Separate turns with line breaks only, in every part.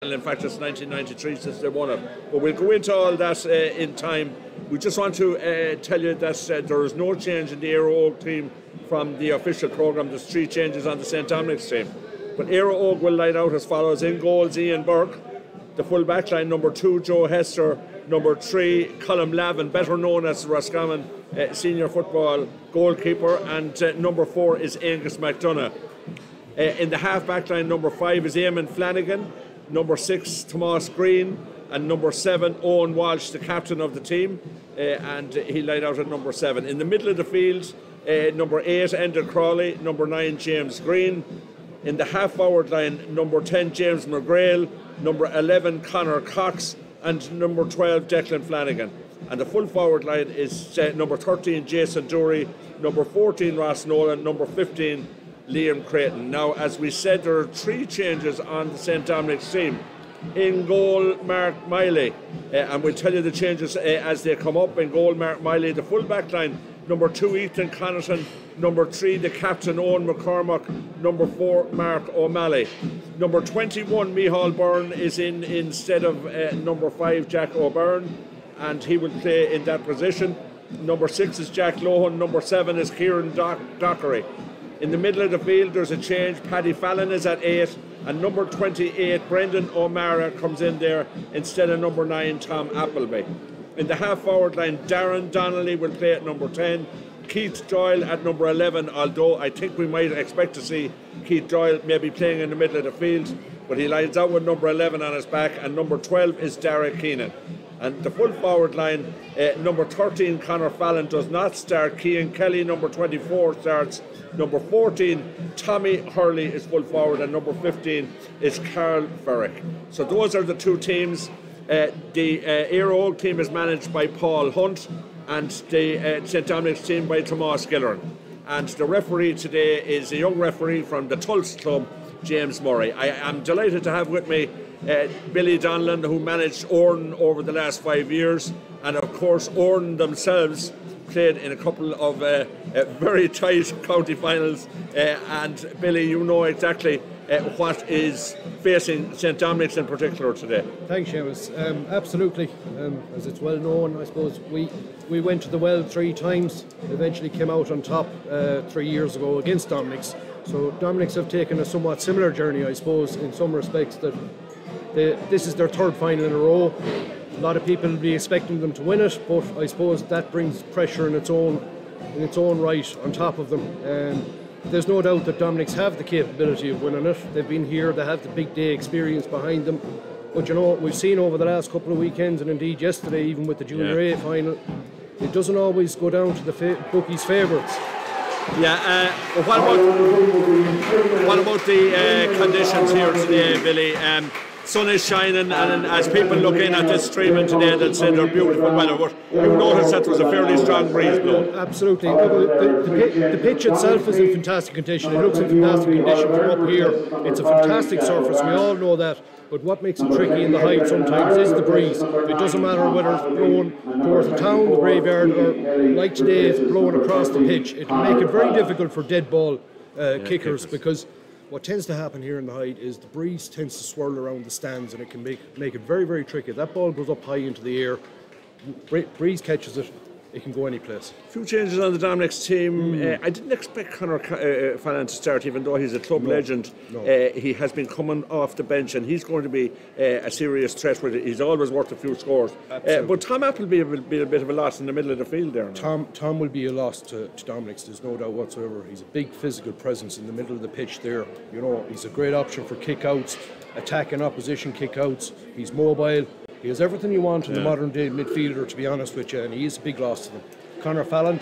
In fact, it's 1993 since they won it. But we'll go into all that in time. We just want to tell you that there is no change in the Éire Óg team from the official programme. There's 3 changes on the St Dominics team. But Éire Óg will line out as follows. In goals, Ian Burke. The full back line, number 2, Joe Hester. Number 3, Colm Lavin, better known as Roscommon senior football goalkeeper. And number 4 is Angus McDonough. In the half back line, number 5 is Eamon Flanagan. Number 6, Tomas Green, and number 7, Owen Walsh, the captain of the team, and he laid out at number 7. In the middle of the field, number 8, Enda Crawley, number 9, James Green. In the half-forward line, number 10, James McGrail, number 11, Conor Cox, and number 12, Declan Flanagan. And the full forward line is number 13, Jason Dury, number 14, Ross Nolan, number 15, Liam Creighton. Now, as we said, there are 3 changes on the St Dominics team. In goal, Mark Miley, and we'll tell you the changes as they come up. In goal, Mark Miley, the full back line, number 2, Ethan Connaughton, number 3, the captain, Owen McCormack, number 4, Mark O'Malley. Number 21, Micheál Byrne, is in instead of number 5, Jack O'Byrne, and he will play in that position. Number 6 is Jack Lohan, number 7 is Kieran Dockery. In the middle of the field, there's a change. Paddy Fallon is at 8, and number 28, Brendan O'Mara, comes in there instead of number 9, Tom Appleby. In the half-forward line, Darren Donnelly will play at number 10, Keith Doyle at number 11, although I think we might expect to see Keith Doyle maybe playing in the middle of the field, but he lines out with number 11 on his back, and number 12 is Derek Keenan. And the full forward line, number 13, Conor Fallon, does not start. Cian Kelly, number 24, starts. Number 14, Tommy Hurley, is full forward, and number 15 is Carl Ferrick. So those are the 2 teams. The Éire Óg team is managed by Paul Hunt, and the St Dominics team by Tomas Gillerin. And the referee today is a young referee from the Tulse Club, James Murray. I am delighted to have with me Billy Donlan, who managed Oran over the last 5 years, and of course Oran themselves played in a couple of very tight county finals, and Billy, you know exactly what is facing St Dominics in particular today.
Thanks, Seamus. Absolutely. As it's well known, I suppose we went to the well 3 times, eventually came out on top 3 years ago against Dominics. So Dominics have taken a somewhat similar journey, I suppose, in some respects, that this is their 3rd final in a row. A lot of people will be expecting them to win it, but I suppose that brings pressure in its own right on top of them. There's no doubt that Dominics have the capability of winning it. They've been here, they have the big day experience behind them. But you know, we've seen over the last couple of weekends, and indeed yesterday, even with the Junior A final, it doesn't always go down to the bookies' favourites.
Yeah, what about the conditions here today, Billy? Sun is shining, and as people look in at this streaming today, they'll say they're beautiful weather, but you've noticed that there was a fairly strong breeze blowing.
Absolutely. The pitch itself is in fantastic condition. It looks in fantastic condition from up here. It's a fantastic surface, we all know that. But what makes it tricky in the height sometimes is the breeze. It doesn't matter whether it's blowing towards the town, the graveyard, or like today, it's blowing across the pitch. It can make it very difficult for dead ball kickers, because what tends to happen here in the height is the breeze tends to swirl around the stands, and it can make it very, very tricky. That ball goes up high into the air, breeze catches it, it can go any place.
A few changes on the Dominics team. I didn't expect Conor Fallon to start, even though he's a club legend.
No.
He has been coming off the bench, and he's going to be a serious threat with it. He's always worth a few scores. But Tom Appleby will be a bit of a loss in the middle of the field there now.
Tom will be a loss to Dominics, there's no doubt whatsoever. He's a big physical presence in the middle of the pitch there. You know, he's a great option for kick-outs, attacking opposition kick-outs. He's mobile. He has everything you want in the modern day midfielder, to be honest with you, and he is a big loss to them. Conor Fallon,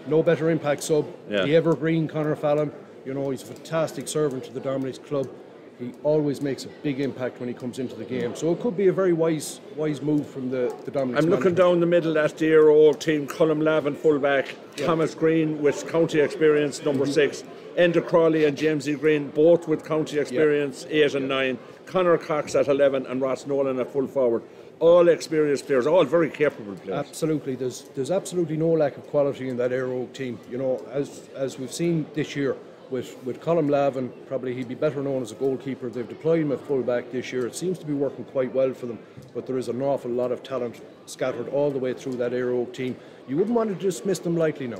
no better impact sub. The evergreen Conor Fallon, you know, he's a fantastic servant to the Dominics club. He always makes a big impact when he comes into the game. So it could be a very wise move from the Dominics.
I'm looking down the middle at the Éire Óg team. Colm Lavin, fullback. Thomas Green with county experience, number 6. Enda Crawley and James E. Green, both with county experience, 8 and 9. Conor Cox at 11 and Ross Nolan at full forward. All experienced players, all very capable players.
Absolutely, there's absolutely no lack of quality in that Éire Óg team. You know, as we've seen this year, with Colin Lavin, probably he'd be better known as a goalkeeper. They've deployed him at full-back this year. It seems to be working quite well for them, but there is an awful lot of talent scattered all the way through that Éire Óg team. You wouldn't want to dismiss them lightly now.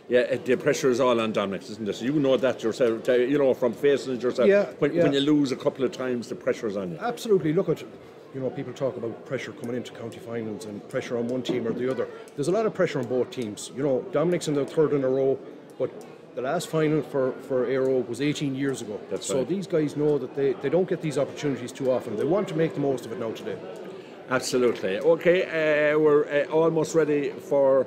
Yeah, the pressure is all on Dominics, isn't it? You know that yourself, from facing it yourself.
Yeah,
when you lose a couple of times, the pressure is on you.
Absolutely. Look at, people talk about pressure coming into county finals and pressure on one team or the other. There's a lot of pressure on both teams. Dominics in the third in a row, but the last final for Éire Óg was 18 years ago.
That's
so
right.
These guys know that they don't get these opportunities too often. They want to make the most of it now today.
Absolutely. Okay, we're almost ready for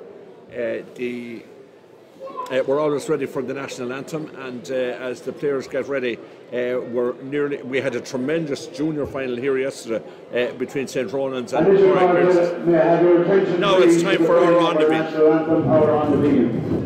we're always ready for the national anthem, and as the players get ready, we had a tremendous junior final here yesterday between St. Ronan's and Éire. Now it's time for our on the beat.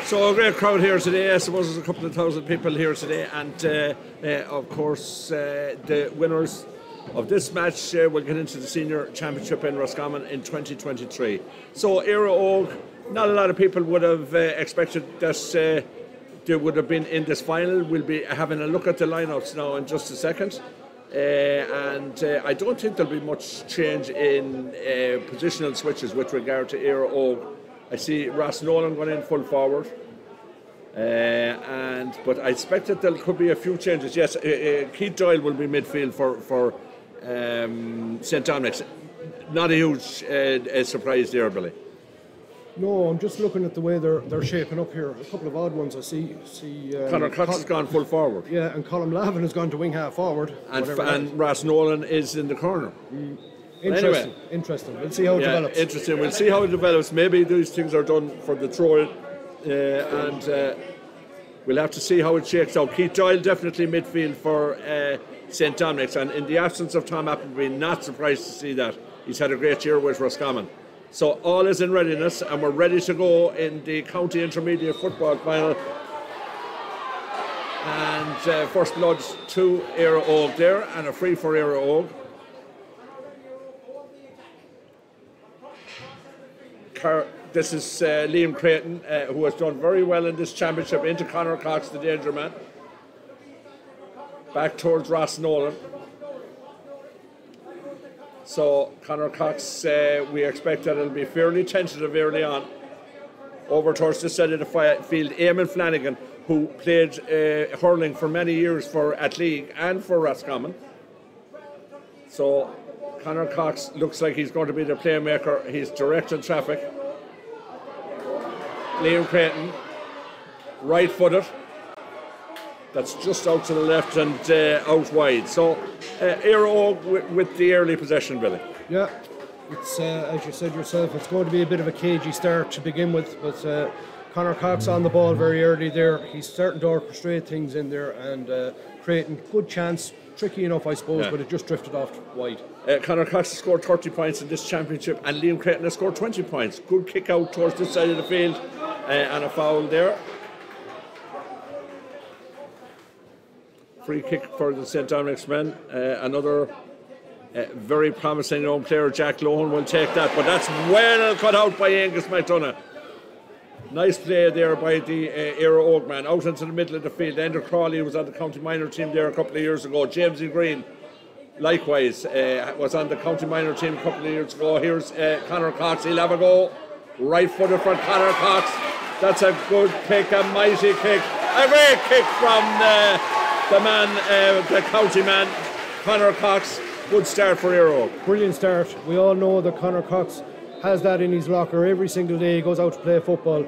So a great crowd here today. I suppose there's a couple of thousand people here today, and of course the winners of this match will get into the senior championship in Roscommon in 2023. So Éire Óg, not a lot of people would have expected that they would have been in this final. We'll be having a look at the lineups now in just a second. And I don't think there'll be much change in positional switches with regard to Éire Óg. I see Ross Nolan going in full forward, but I expect that there could be a few changes. Yes, Keith Doyle will be midfield for St. Dominics. Not a huge surprise there, Billy.
No, I'm just looking at the way they're shaping up here. A couple of odd ones I see.
Conor Cox has gone full forward.
Yeah, and Colin Lavin has gone to wing half forward.
And Ross Nolan is in the corner.
Interesting. We'll see how it develops.
Interesting. We'll see how it develops. Maybe these things are done for the throw-in, and we'll have to see how it shakes out. Keith Doyle definitely midfield for St. Dominics, and in the absence of Tom Appleby, not surprised to see that. He's had a great year with Roscommon. So all is in readiness, and we're ready to go in the county intermediate football final. And first blood to Éire Óg there, and a free for Éire Óg. This is Liam Creighton, who has done very well in this championship, into Conor Cox, the danger man. Back towards Ross Nolan. So Conor Cox, we expect that it'll be fairly tentative early on. Over towards this side of the field, Eamon Flanagan, who played hurling for many years for Atleague and for Roscommon. So Conor Cox looks like he's going to be the playmaker. He's directing traffic. Liam Creighton, right-footed. That's just out to the left and out wide. So Éire Óg with the early possession, Billy.
Yeah, it's as you said yourself, it's going to be a bit of a cagey start to begin with. But Conor Cox on the ball very early there. He's starting to orchestrate things in there, and Creighton, good chance. Tricky enough, I suppose, but it just drifted off wide. Conor
Cox has scored 30 points in this championship, and Liam Creighton has scored 20 points. Good kick out towards this side of the field, and a foul there. Free kick for the St. Dominics men. Another very promising young player, Jack Lohan, will take that, but that's well cut out by Angus McDonough. Nice play there by the Éire Óg man, out into the middle of the field. Ender Crawley was on the county minor team there a couple of years ago. Jamesy Green, likewise, was on the county minor team a couple of years ago. Here's Conor Cox, he'll have a go. Right footed for Conor Cox. That's a good kick, a mighty kick. A great kick from the man, the county man, Conor Cox. Good start for Éire.
Brilliant start. We all know that Conor Cox has that in his locker every single day. He goes out to play football.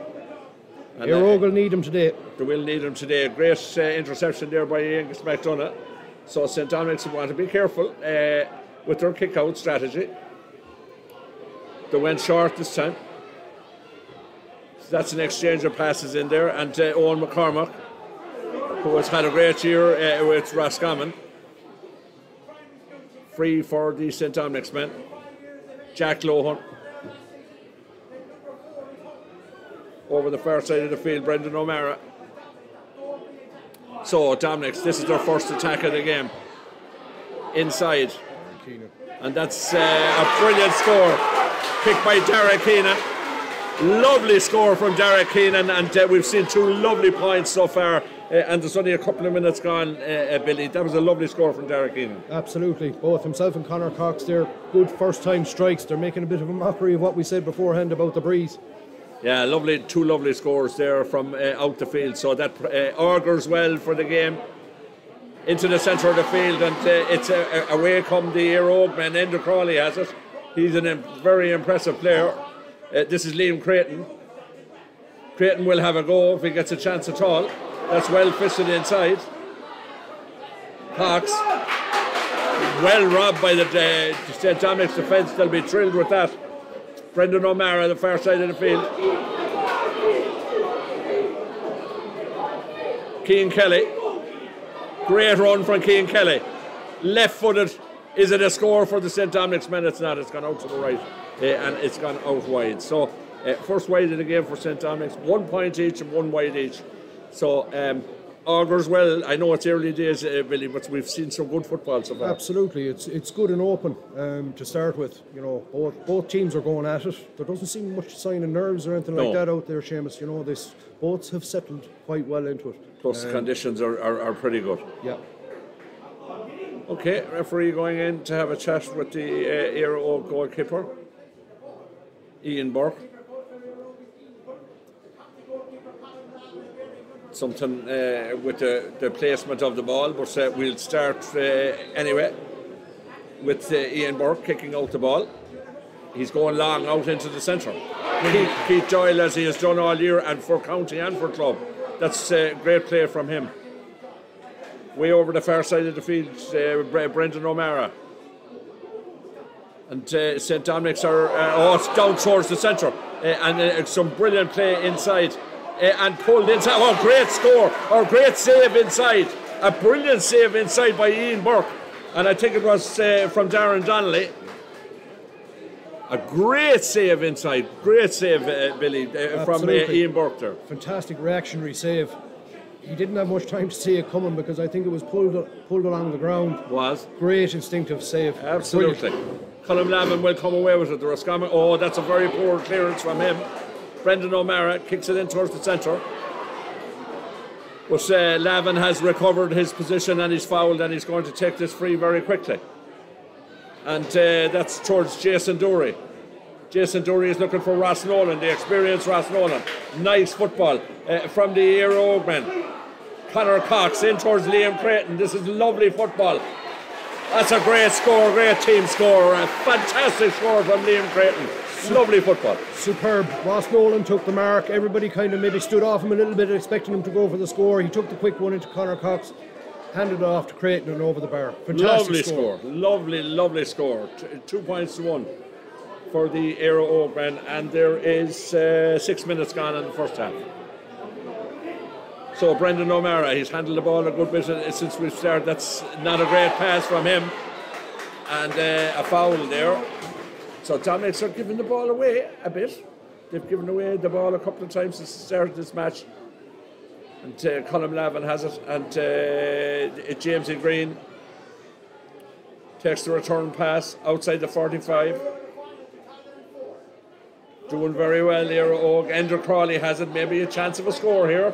Éire will need him today.
They will need him today. Great interception there by Angus McDonough. So St. Dominics want to be careful with their kick-out strategy. They went short this time. So that's an exchange of passes in there. And Owen McCormack, who has had a great year with Roscommon. Free for the St. Dominics men. Jack Lohan. Over the far side of the field, Brendan O'Mara. So Dominics, this is their first attack of the game. Inside. And that's a brilliant score. Kicked by Derek Keenan. Lovely score from Derek Keenan, and we've seen 2 lovely points so far. And there's only a couple of minutes gone, Billy. That was a lovely score from Derek Keenan.
Absolutely. Both himself and Conor Cox, they're good first-time strikes. They're making a bit of a mockery of what we said beforehand about the breeze.
Yeah, lovely, 2 lovely scores there from out the field. So that augurs well for the game. Into the centre of the field, and it's away come the Éire Oakman. Enda Crawley has it. He's a very impressive player. This is Liam Creighton. Creighton will have a go if he gets a chance at all. That's well fisted inside. Cox, well robbed by the St. Dominics defence. They'll be thrilled with that. Brendan O'Mara, the far side of the field. Cian Kelly. Great run from Cian Kelly. Left-footed. Is it a score for the St. Dominics men? It's not. It's gone out to the right. And it's gone out wide. So, first wide of the game for St. Dominics. 1 point each and 1 wide each. So, augurs well. I know it's early days, Billy, but we've seen some good football so far.
Absolutely. It's good and open to start with. You know, both teams are going at it. There doesn't seem much sign of nerves or anything like that out there, Seamus. You know, both have settled quite well into it.
Plus, the conditions are pretty good.
Yeah.
Okay, referee going in to have a chat with the Éire Oak goalkeeper, Ian Burke. Something with the placement of the ball, but we'll start anyway with Ian Burke kicking out the ball. He's going long out into the centre. Keith Doyle, as he has done all year, and for county and for club. That's a great play from him. Way over the far side of the field, Brendan O'Mara. And St. Dominics are down towards the centre. And some brilliant play inside. And pulled inside. Oh, great score. Or great save inside. A brilliant save inside by Ian Burke. And I think it was from Darren Donnelly. A great save inside. Great save, Billy, from Ian Burke there.
Fantastic reactionary save. He didn't have much time to see it coming because I think it was pulled along the ground.
Was.
Great instinctive save.
Absolutely. Colm Lavin will come away with it. The Roscommon. Oh, that's a very poor clearance from him. Brendan O'Mara kicks it in towards the centre. But Lavin has recovered his position and he's fouled, and he's going to take this free very quickly. And that's towards Jason Dury. Jason Dury is looking for Ross Nolan, the experienced Ross Nolan. Nice football from the Éire Oakmen. Conor Cox in towards Liam Creighton. This is lovely football. That's a great score, great team score. A fantastic score from Liam Creighton. Lovely football.
Superb. Ross Nolan took the mark. Everybody kind of maybe stood off him a little bit, expecting him to go for the score. He took the quick one into Conor Cox, handed it off to Creighton and over the bar. Fantastic
lovely score. Lovely score. 2 points to 1 for the Éire Oakmen, and there is 6 minutes gone in the first half. So Brendan O'Mara, he's handled the ball a good bit since we've started. That's not a great pass from him, and a foul there. So Dominics are giving the ball away a bit. They've given away the ball a couple of times since the start of this match. And Colm Lavin has it, and James E. Green takes the return pass outside the 45. Doing very well here, Oak. Enda Crawley has it, maybe a chance of a score here.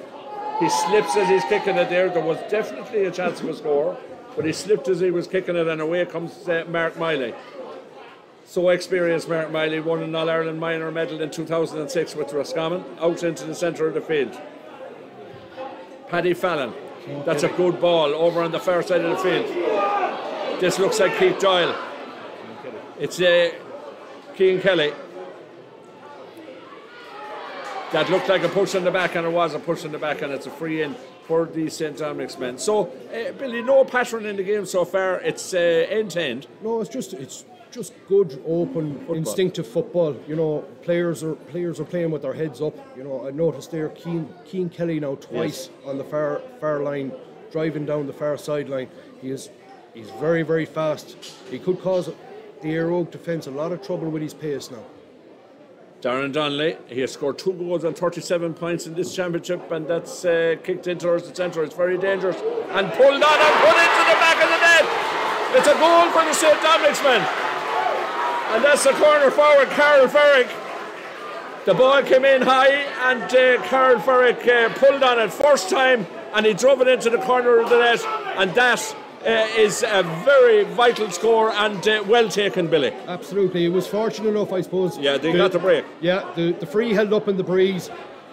He slips as he's kicking it there. There was definitely a chance of a score, but he slipped as he was kicking it, and away comes Mark Miley. So experienced Mark Miley, won an All-Ireland minor medal in 2006 with Roscommon, out into the centre of the field. Paddy Fallon, that's a good ball over on the far side of the field. This looks like Keith Doyle. It's Cian Kelly. That looked like a push in the back, and it was a push in the back, and it's a free in for the St. Dominics men. So, Billy, no pattern in the game so far. It's end to end.
No, it's just good, open, football. Instinctive football. You know, players are playing with their heads up. You know, I noticed there Cian Kelly now twice on the far line, driving down the far sideline. He's very, very fast. He could cause the Éire Óg defence a lot of trouble with his pace now.
Darren Donnelly, he has scored 2 goals and 37 points in this championship, and that's kicked in towards the centre. It's very dangerous, and pulled on and put into the back of the net. It's a goal for the St. Dominics men, and that's the corner forward, Carl Ferrick. The ball came in high, and Carl Ferrick pulled on it first time, and he drove it into the corner of the net, and that is a very vital score, and well taken, Billy.
Absolutely. He was fortunate enough, I suppose.
Yeah, they got the break.
Yeah, the free held up in the breeze,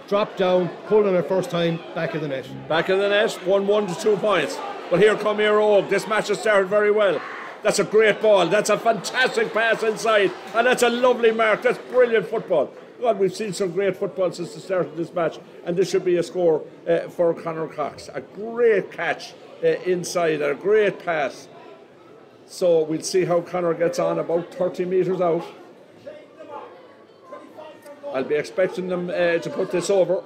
dropped down, pulled on it first time, back of the net.
Back of the net, 1-1 to 2 points. But here come Éire Óg. This match has started very well. That's a great ball. That's a fantastic pass inside, and that's a lovely mark. That's brilliant football. God, we've seen some great football since the start of this match, and this should be a score for Conor Cox. A great catch inside, a great pass. So we'll see how Conor gets on, about 30 metres out. I'll be expecting them to put this over,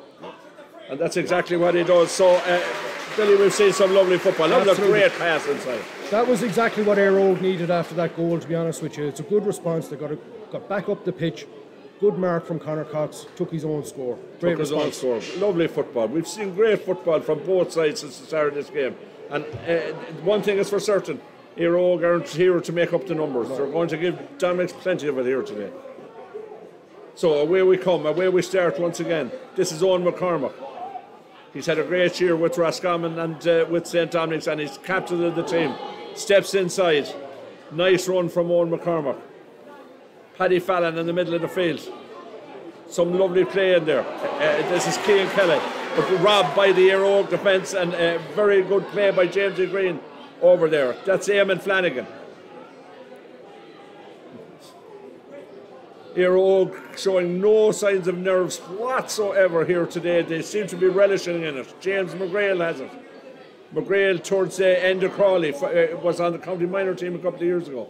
and that's exactly what he does. So Billy, we've seen some lovely football. That was a great pass inside.
That was exactly what Éire Óg needed after that goal, to be honest with you. It's a good response. They got back up the pitch. Good mark from Conor Cox, took his own score. Great response.
Lovely football. We've seen great football from both sides since the start of this game. And one thing is for certain, Éire Óg aren't here to make up the numbers. They're going to give Dominics plenty of it here today. So away we come, away we start once again. This is Owen McCormack. He's had a great year with Roscommon and with St. Dominics, and he's captain of the team. Steps inside. Nice run from Owen McCormack. Paddy Fallon in the middle of the field. Some lovely play in there. This is Cian Kelly, but robbed by the Éire Óg defence, and a very good play by James Green over there. That's Eamon Flanagan. Éire Óg showing no signs of nerves whatsoever here today. They seem to be relishing in it. James McGrail has it. McGrail towards the end of Crawley was on the county minor team a couple of years ago.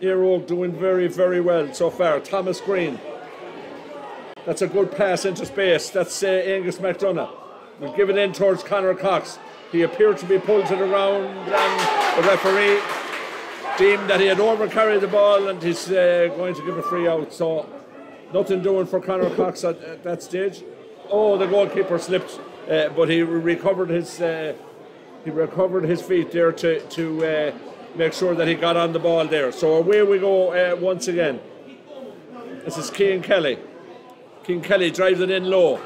Éire Óg doing very, very well so far. Thomas Green. That's a good pass into space. That's Angus McDonough. We'll give it in towards Conor Cox. He appeared to be pulled to the ground, and the referee deemed that he had overcarried the ball, and he's going to give a free out. So nothing doing for Conor Cox at that stage. Oh, the goalkeeper slipped, but he recovered his feet there to make sure that he got on the ball there. So away we go once again. This is Cian Kelly. Cian Kelly drives it in low.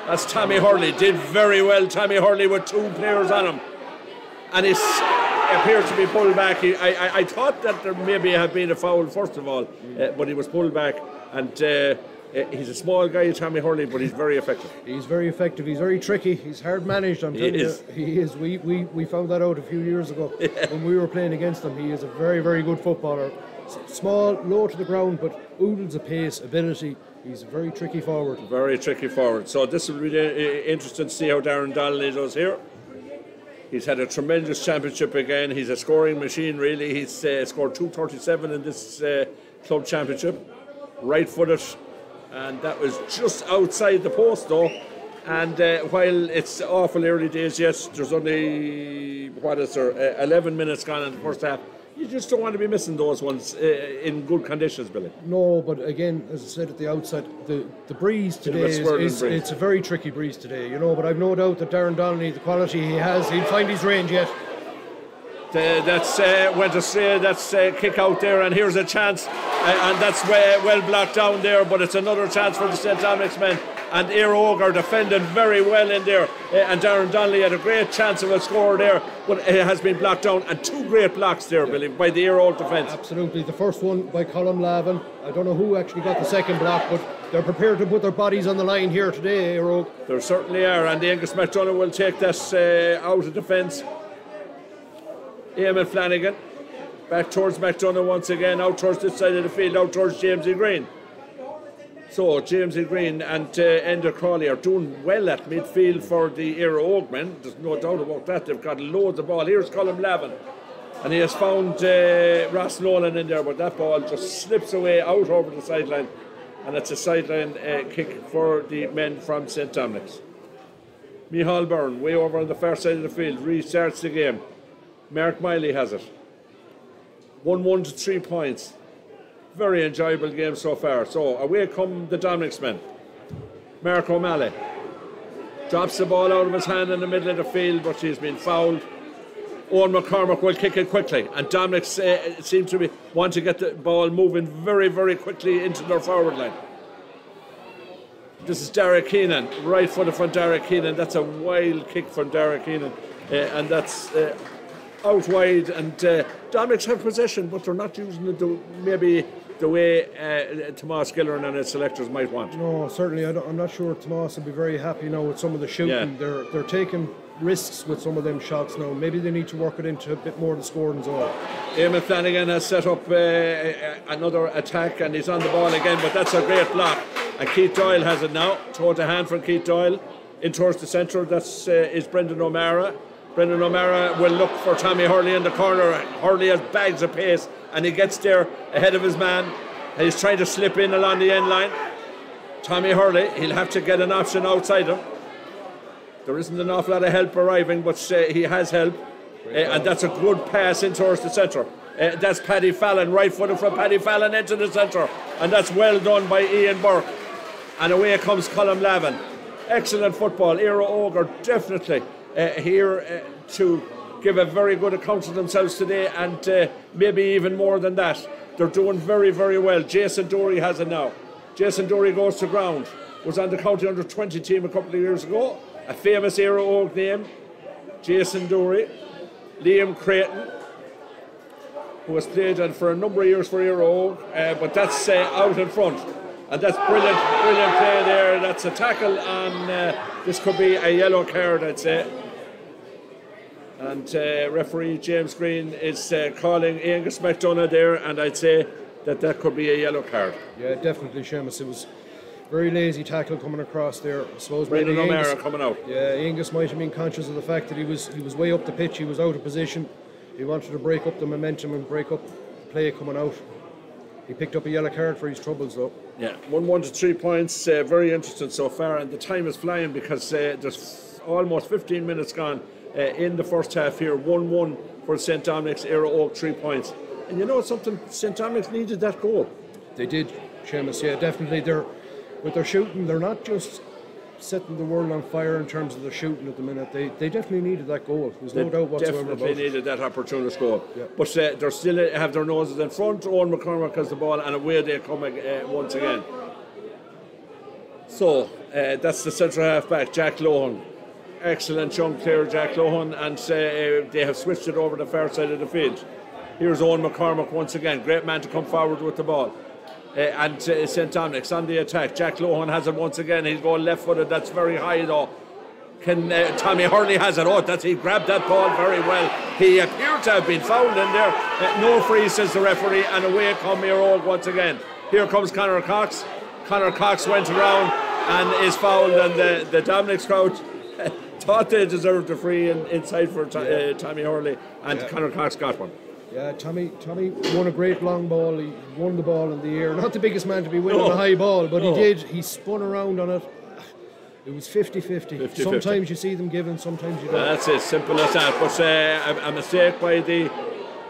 That's Tommy Hurley. Did very well, Tommy Hurley, with 2 players on him. And he appeared to be pulled back. I thought that there maybe had been a foul first of all, but he was pulled back. And he's a small guy, Tommy Hurley, but he's very effective.
He's very effective. He's very tricky. He's hard managed. I'm telling you, he is. We found that out a few years ago when we were playing against him. He is a very, very good footballer. Small, low to the ground, but oodles of pace, ability. He's a very tricky forward. Very tricky forward.
So this will be interesting to see how Darren Donnelly does here. He's had a tremendous championship again. He's a scoring machine, really. He's scored 237 in this club championship. Right-footed. And that was just outside the post, though. And while it's awful early days, yes, there's only, 11 minutes gone in the first half. You just don't want to be missing those ones in good conditions, Billy.
No, but again, as I said at the outset, the breeze today it's a very tricky breeze today, you know. But I've no doubt that Darren Donnelly, the quality he has, he'll find his range yet.
That's went astray. That's kick out there, and here's a chance, and that's well blocked down there. But it's another chance for the St. Dominics men. And Éire are defending very well in there, and Darren Donnelly had a great chance of a score there, but it has been blocked down, and two great blocks there, Billy, by the Éire defence.
Absolutely, the first one by Colm Lavin. I don't know who actually got the second block, but they're prepared to put their bodies on the line here today, Éire.
They certainly are, and the Angus McDonough will take this out of defence. Eamon Flanagan back towards McDonough once again, out towards this side of the field, out towards Jamesy Green. So Jamesy Green and Enda Crawley are doing well at midfield for the Éire men. There's no doubt about that. They've got loads of ball. Here's Colm Lavin, and he has found Ross Nolan in there, but that ball just slips away out over the sideline, and it's a sideline kick for the men from St. Dominics. Micheál Byrne, way over on the far side of the field, restarts the game. Mark Miley has it. 1-1 to 3 points. Very enjoyable game so far. So away come the Dominics men. Mark O'Malley drops the ball out of his hand in the middle of the field, but he's been fouled. Owen McCormack will kick it quickly, and Dominics seem to want to get the ball moving very, very quickly into their forward line. This is Derek Keenan, right footed from Derek Keenan. That's a wild kick from Derek Keenan, and that's out wide. And Dominics have possession, but they're not using it maybe the way Tomas Gillerin and his selectors might want.
No, certainly. I'm not sure Tomas will be very happy now with some of the shooting. Yeah. They're taking risks with some of them shots now. Maybe they need to work it into a bit more of the scoring zone.
Eamon Flanagan has set up another attack, and he's on the ball again, but that's a great block. And Keith Doyle has it now. Throw to hand from Keith Doyle in towards the centre. That's is Brendan O'Mara. Brendan O'Mara will look for Tommy Hurley in the corner. Hurley has bags of pace, and he gets there ahead of his man. And he's trying to slip in along the end line. Tommy Hurley, he'll have to get an option outside him. There isn't an awful lot of help arriving, but he has help. And that's a good pass in towards the centre. That's Paddy Fallon, right footed from Paddy Fallon into the centre. And that's well done by Ian Burke. And away comes Colm Lavin. Excellent football. Éire are definitely here to give a very good account of themselves today, and maybe even more than that. They're doing very, very well. Jason Dory has it now. Jason Dory goes to ground. Was on the county under 20 team a couple of years ago. A famous Éire name. Jason Dory. Liam Creighton, who has played for a number of years for Éire, but that's out in front. And that's brilliant play there. That's a tackle, and this could be a yellow card, I'd say. And referee James Green is calling Angus McDonough there, and I'd say that could be a yellow card.
Yeah, definitely, Seamus. It was very lazy tackle coming across there. I suppose
Brendan O'Mara coming out.
Yeah, Angus might have been conscious of the fact that he was way up the pitch. He was out of position. He wanted to break up the momentum and break up the play coming out. He picked up a yellow card for his troubles, though.
Yeah, 1-1 to 3 points. Very interesting so far, and the time is flying because there's almost 15 minutes gone in the first half here. 1-1 for St. Dominics, Éire 3 points. And you know something? St. Dominics needed that goal.
They did, Seamus. Yeah, definitely. With their shooting, they're not just setting the world on fire in terms of their shooting at the minute. They definitely needed that goal. There's no doubt whatsoever about it.
Definitely needed that opportunist goal.
Yeah.
But they still have their noses in front. Owen McCormack has the ball, and away they come once again. So that's the centre half back, Jack Lohan. Excellent young player, Jack Lohan, and they have switched it over the far side of the field. Here's Owen McCormack once again. Great man to come forward with the ball. And St. Dominics on the attack. Jack Lohan has it once again. He's going left footed. That's very high though. Tommy Hurley has it. He grabbed that ball very well. He appeared to have been fouled in there. No free, says the referee, and away come Éire once again. Here comes Conor Cox. Conor Cox went around and is fouled, and the Dominics crowd thought they deserved a free inside for Tommy Hurley, and Conor Cox got one.
Yeah, Tommy won a great long ball. He won the ball in the air. Not the biggest man to be winning a high ball, but he did. He spun around on it. It was 50-50. Sometimes you see them giving, sometimes you don't.
That's it, simple as that. But a mistake by the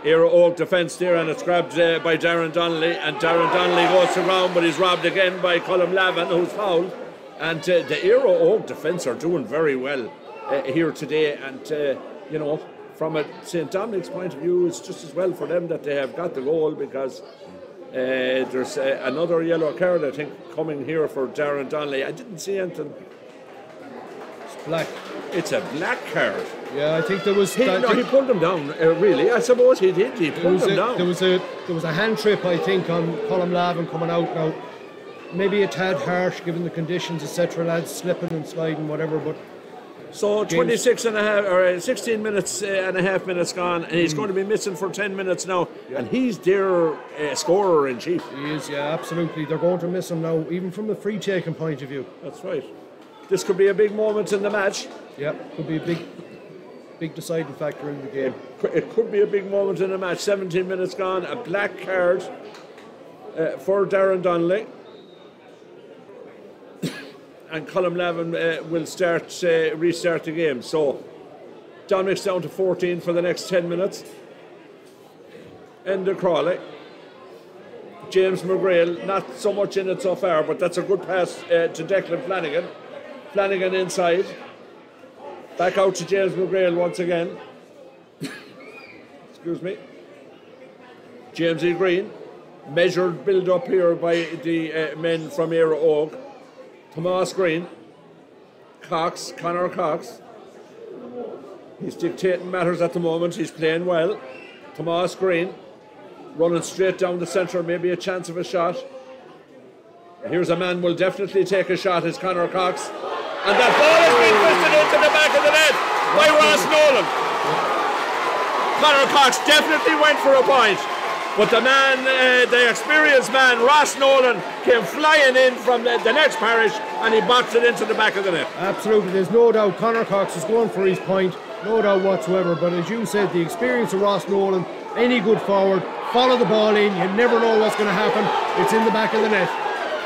Éire defence there, and it's grabbed by Darren Donnelly, and Darren Donnelly goes to ground, but he's robbed again by Colm Lavin, who's fouled. And the Éire defence are doing very well here today, and from a St. Dominic's point of view, it's just as well for them that they have got the goal, because there's another yellow card, I think, coming here for Darren Donnelly. I didn't see anything.
It's black.
It's a black card.
Yeah, I think there was...
He pulled him down, really. I suppose he did. He pulled him down.
There was a hand trip, I think, on Colm Lavin coming out now. Maybe a tad harsh, given the conditions, etc. Lads slipping and sliding, whatever, but...
So 26 and a half, or 16 minutes and a half minutes gone, and he's going to be missing for 10 minutes now, and he's their scorer in chief.
He is, yeah, absolutely. They're going to miss him now, even from the free-taking point of view.
That's right. This could be a big moment in the match.
Yeah, could be a big deciding factor in the game.
It could be a big moment in the match. 17 minutes gone, a black card for Darren Donnelly. And Colm Lavin will restart the game. So Dominics down to 14 for the next 10 minutes. Enda Crawley. James McGrail, not so much in it so far, but that's a good pass to Declan Flanagan. Flanagan inside. Back out to James McGrail once again. Excuse me. James E. Green. Measured build up here by the men from Éire Og. Tomas Green, Conor Cox. He's dictating matters at the moment. He's playing well. Tomas Green running straight down the centre, maybe a chance of a shot. Here's a man who will definitely take a shot. It's Conor Cox, and that ball has been twisted into the back of the net by Ross Nolan. Conor Cox definitely went for a point. But the man, the experienced man, Ross Nolan, came flying in from the next parish, and he boxed it into the back of the net.
Absolutely, there's no doubt Conor Cox is going for his point, no doubt whatsoever. But as you said, the experience of Ross Nolan, any good forward, follow the ball in, you never know what's going to happen, it's in the back of the net.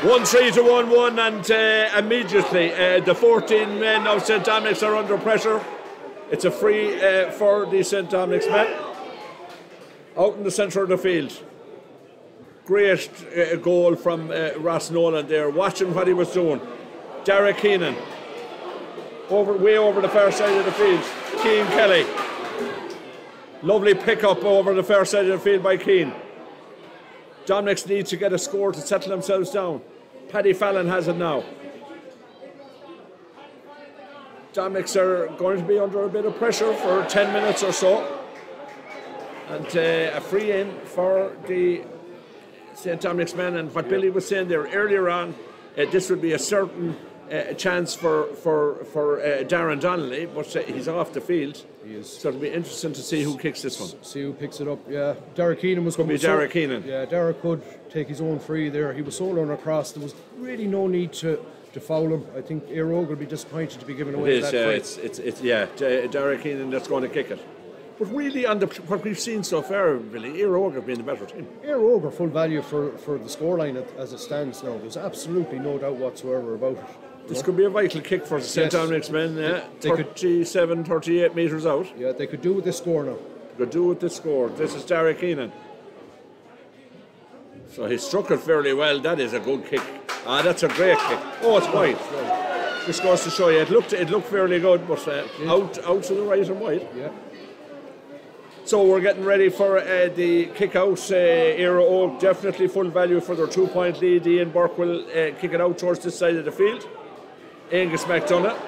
1-3 to 1-1, and immediately the 14 men of St. Dominics are under pressure. It's a free for the St. Dominics men. Out in the centre of the field. Great goal from Ross Nolan there, watching what he was doing. Derek Keenan, way over the far side of the field. Keane Kelly. Lovely pick-up over the far side of the field by Keane. Dominics need to get a score to settle themselves down. Paddy Fallon has it now. Dominics are going to be under a bit of pressure for 10 minutes or so. And a free in for the St. Dominics men. And what Billy was saying there earlier on, this would be a certain chance for Darren Donnelly, but he's off the field.
He is.
So it'll be interesting to see who kicks this one.
See who picks it up. Yeah, Derek Keenan was going to
be Derek Keenan.
Yeah, Derek could take his own free there. He was solo on across. There was really no need to foul him. I think Éire Og will be disappointed to be giving away that free.
Derek Keenan that's going to kick it. But really, on what we've seen so far, Billy, Éire Og have been the better team.
Éire Og are full value for the scoreline as it stands now. There's absolutely no doubt whatsoever about it.
This could be a vital kick for the St. Dominic's men. 37, 38 metres out.
Yeah, they could do with this score now.
They could do with this score. This is Derek Keenan. So he struck it fairly well. That is a good kick. That's a great kick. Oh, it's wide. This goes to show you. It looked fairly good, but out to the right and wide.
Yeah.
So we're getting ready for the kick-out. Éire Og definitely full value for their 2-point lead. Ian Burke will kick it out towards this side of the field. Angus McDonough.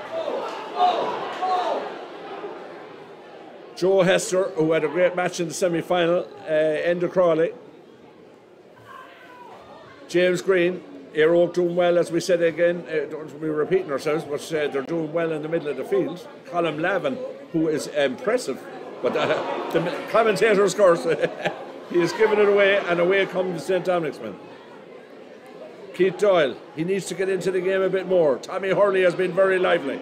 Joe Hester, who had a great match in the semi-final. Enda Crawley. James Green. Éire Og doing well, as we said again. Don't be repeating ourselves, but they're doing well in the middle of the field. Colm Lavin, who is impressive. But the commentator, of course, he has given it away, and away comes the St. Dominic's men. Keith Doyle, he needs to get into the game a bit more. Tommy Hurley has been very lively,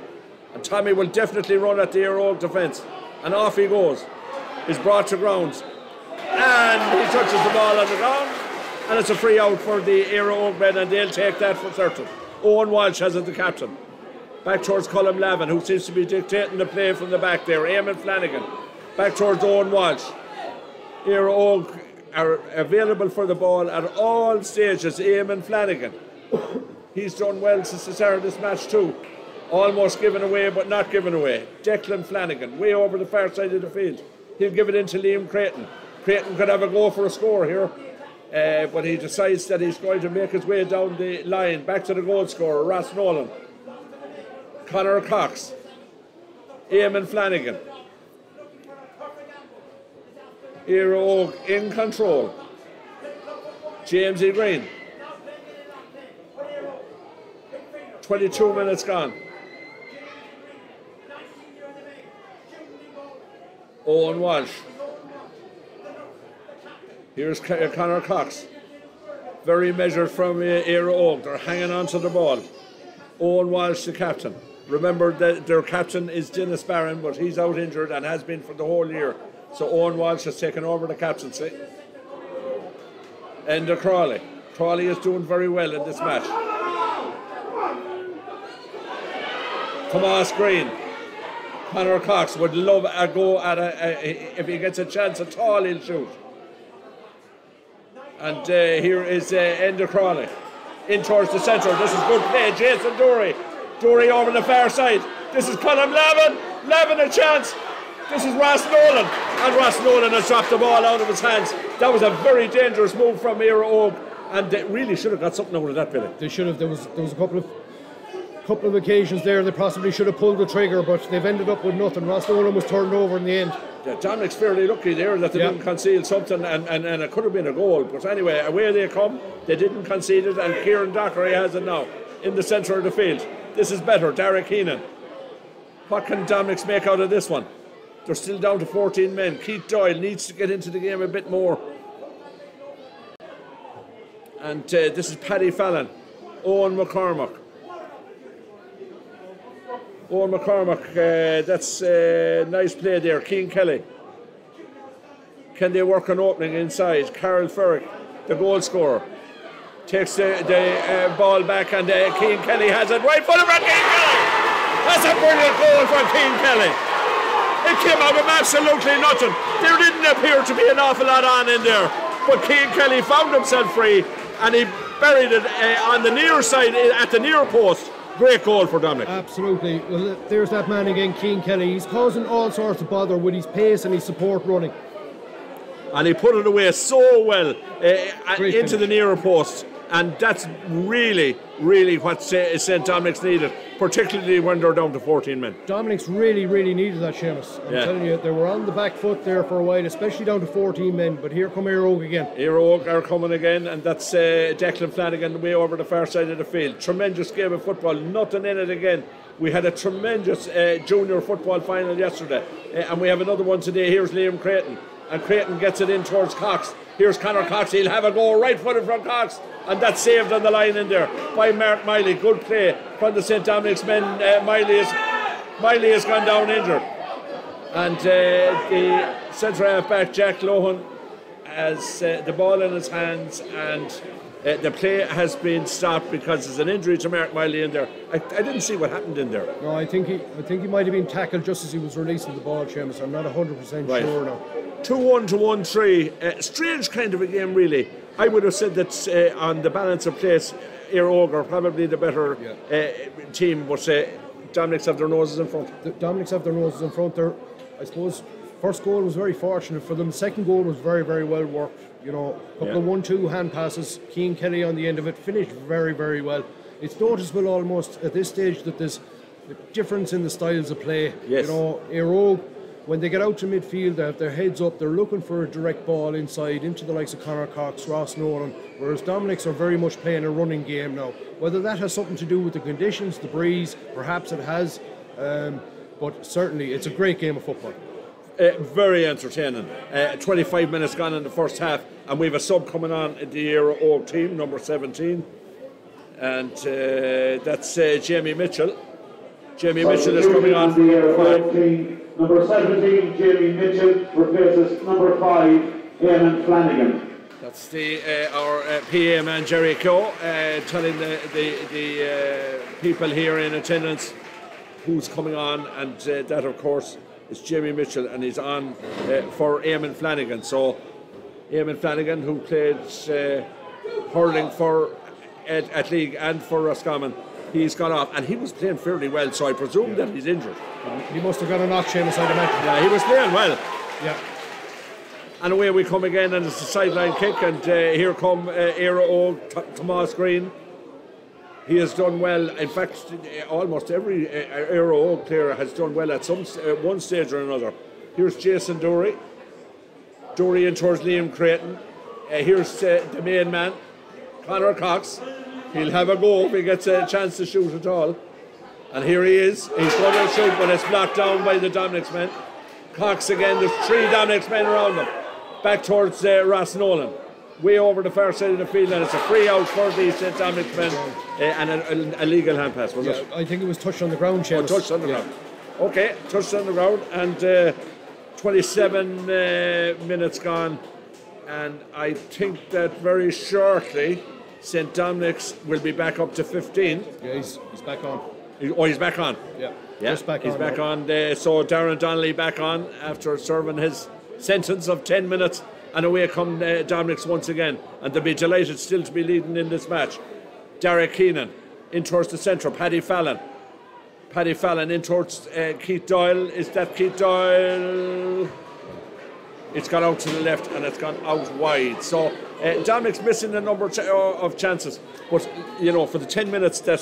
and Tommy will definitely run at the Éire Og defence. And off he goes. He's brought to ground, and he touches the ball on the ground, and it's a free out for the Éire Og men, and they'll take that for certain. Owen Walsh has it, the captain. Back towards Colm Lavin, who seems to be dictating the play from the back there. Eamon Flanagan. Back towards Owen Walsh. Éire Og are available for the ball at all stages. Eamon Flanagan. He's done well since the start of this match too. Almost given away, but not given away. Declan Flanagan, way over the far side of the field. He'll give it into Liam Creighton. Creighton could have a go for a score here. But he decides that he's going to make his way down the line, back to the goal scorer, Ross Nolan. Conor Cox. Eamon Flanagan. Éire Óg in control. James E. Green. 22 minutes gone. Owen Walsh. Here's Conor Cox. Very measured from Éire Óg. They're hanging on to the ball. Owen Walsh, the captain. Remember that their captain is Dennis Barron, but he's out injured and has been for the whole year. So Owen Walsh has taken over the captaincy. Enda Crawley. Crawley is doing very well in this match. Tomas Green. Conor Cox would love a go at if he gets a chance at all, he'll shoot. And here is Enda Crawley. In towards the centre. This is good play. Jason Dury. Dury over the far side. This is Colin Lavin. Lavin a chance. This is Ross Nolan. And Ross Nolan has dropped the ball out of his hands. That was a very dangerous move from Éire Óg. And they really should have got something out of that, Billy.
They should have. There was a couple of occasions there they possibly should have pulled the trigger, but they've ended up with nothing. Ross Nolan was turned over in the end.
Dominics fairly lucky there that they didn't concede something, and it could have been a goal. But anyway, away they come. They didn't concede it, and Kieran Dockery has it now in the centre of the field. This is better. Derek Heenan. What can Dominics make out of this one? They're still down to 14 men. Keith Doyle needs to get into the game a bit more. And this is Paddy Fallon. Owen McCormack. Owen McCormack, that's a nice play there. Cian Kelly. Can they work on opening inside? Carol Ferrick, the goal scorer, takes the ball back, and Cian Kelly has it right footed from Cian Kelly. That's a brilliant goal from Cian Kelly. It came out of absolutely nothing. There didn't appear to be an awful lot on in there, but Cian Kelly found himself free, and he buried it on the near side at the near post. Great goal for Dominic.
Absolutely. Well, there's that man again, Cian Kelly. He's causing all sorts of bother with his pace and his support running.
And he put it away so well into the nearer post. And that's really, really what St. Dominic's needed, particularly when they're down to 14 men.
Dominic's really, really needed that, Seamus. I'm telling you, they were on the back foot there for a while, especially down to 14 men. But here come Éire Óg again.
Éire Óg are coming again, and that's Declan Flanagan way over the far side of the field. Tremendous game of football, nothing in it again. We had a tremendous junior football final yesterday, and we have another one today. Here's Liam Creighton, and Creighton gets it in towards Cox. Here's Conor Cox. He'll have a go right footed from Cox, and that's saved on the line in there by Mark Miley. Good play from the St. Dominic's men. Miley has gone down injured, and the centre half back Jack Lohan has the ball in his hands, and the play has been stopped because there's an injury to Mark Miley in there. I didn't see what happened in there.
No, I think he might have been tackled just as he was releasing the ball, Seamus. I'm not 100% sure now.
2-1 to 1-3. Strange kind of a game, really. I would have said that on the balance of place, Éire Óg are probably the better team, but Dominics have their noses in front.
The Dominics have their noses in front there. I suppose first goal was very fortunate for them. Second goal was very, very well worked. You know, a couple of 1-2 hand passes. Cian Kelly on the end of it finished very, very well. It's noticeable almost at this stage that there's a difference in the styles of play.
Yes.
You know, Éire Óg, when they get out to midfield, they have their heads up, they're looking for a direct ball inside into the likes of Conor Cox, Ross Nolan, whereas Dominics are very much playing a running game now. Whether that has something to do with the conditions, the breeze, perhaps it has, but certainly it's a great game of football.
Very entertaining. 25 minutes gone in the first half, and we have a sub coming on at the Éire Óg team, number 17, and that's Jamie Mitchell. Jamie Mitchell is coming on.
The Éire Óg team, number 17, Jamie Mitchell, replaces number 5, Eamon Flanagan.
That's our PA man Jerry Keogh telling the people here in attendance who's coming on, and that of course is Jamie Mitchell, and he's on for Eamon Flanagan. So Eamon Flanagan, who played hurling for at league and for Roscommon, he's gone off, and he was playing fairly well, so I presume that he's injured.
He must have got a knock, Seamus, I'd imagine.
Yeah, he was playing well.
Yeah.
And away we come again, and it's a sideline kick, and here come Éire Óg, Tomas Green. He has done well. In fact, almost every Éire Óg player has done well at some one stage or another. Here's Jason Dury. Dury in towards Liam Creighton. Here's the main man, Conor Cox. He'll have a go if he gets a chance to shoot at all. And here he is. He's going to shoot, but it's blocked down by the Dominics men. Cox again. There's 3 Dominics men around him. Back towards Ross Nolan. Way over the far side of the field, and it's a free out for the St. Dominic men, and a legal hand pass, was it?
I think it was touched on the ground, Seamus.
Touched on the ground. Okay, touched on the ground, and 27 minutes gone, and I think that very shortly St. Dominic's will be back up to 15.
Yeah, he's back on.
He's back on.
Yeah,
he's back on. So Darren Donnelly back on after serving his sentence of 10 minutes. And away come Dominics once again, and they'll be delighted still to be leading in this match. Derek Keenan in towards the centre. Paddy Fallon in towards Keith Doyle. Is that Keith Doyle? It's gone out to the left and it's gone out wide. So Dominics missing a number of chances, but you know, for the 10 minutes that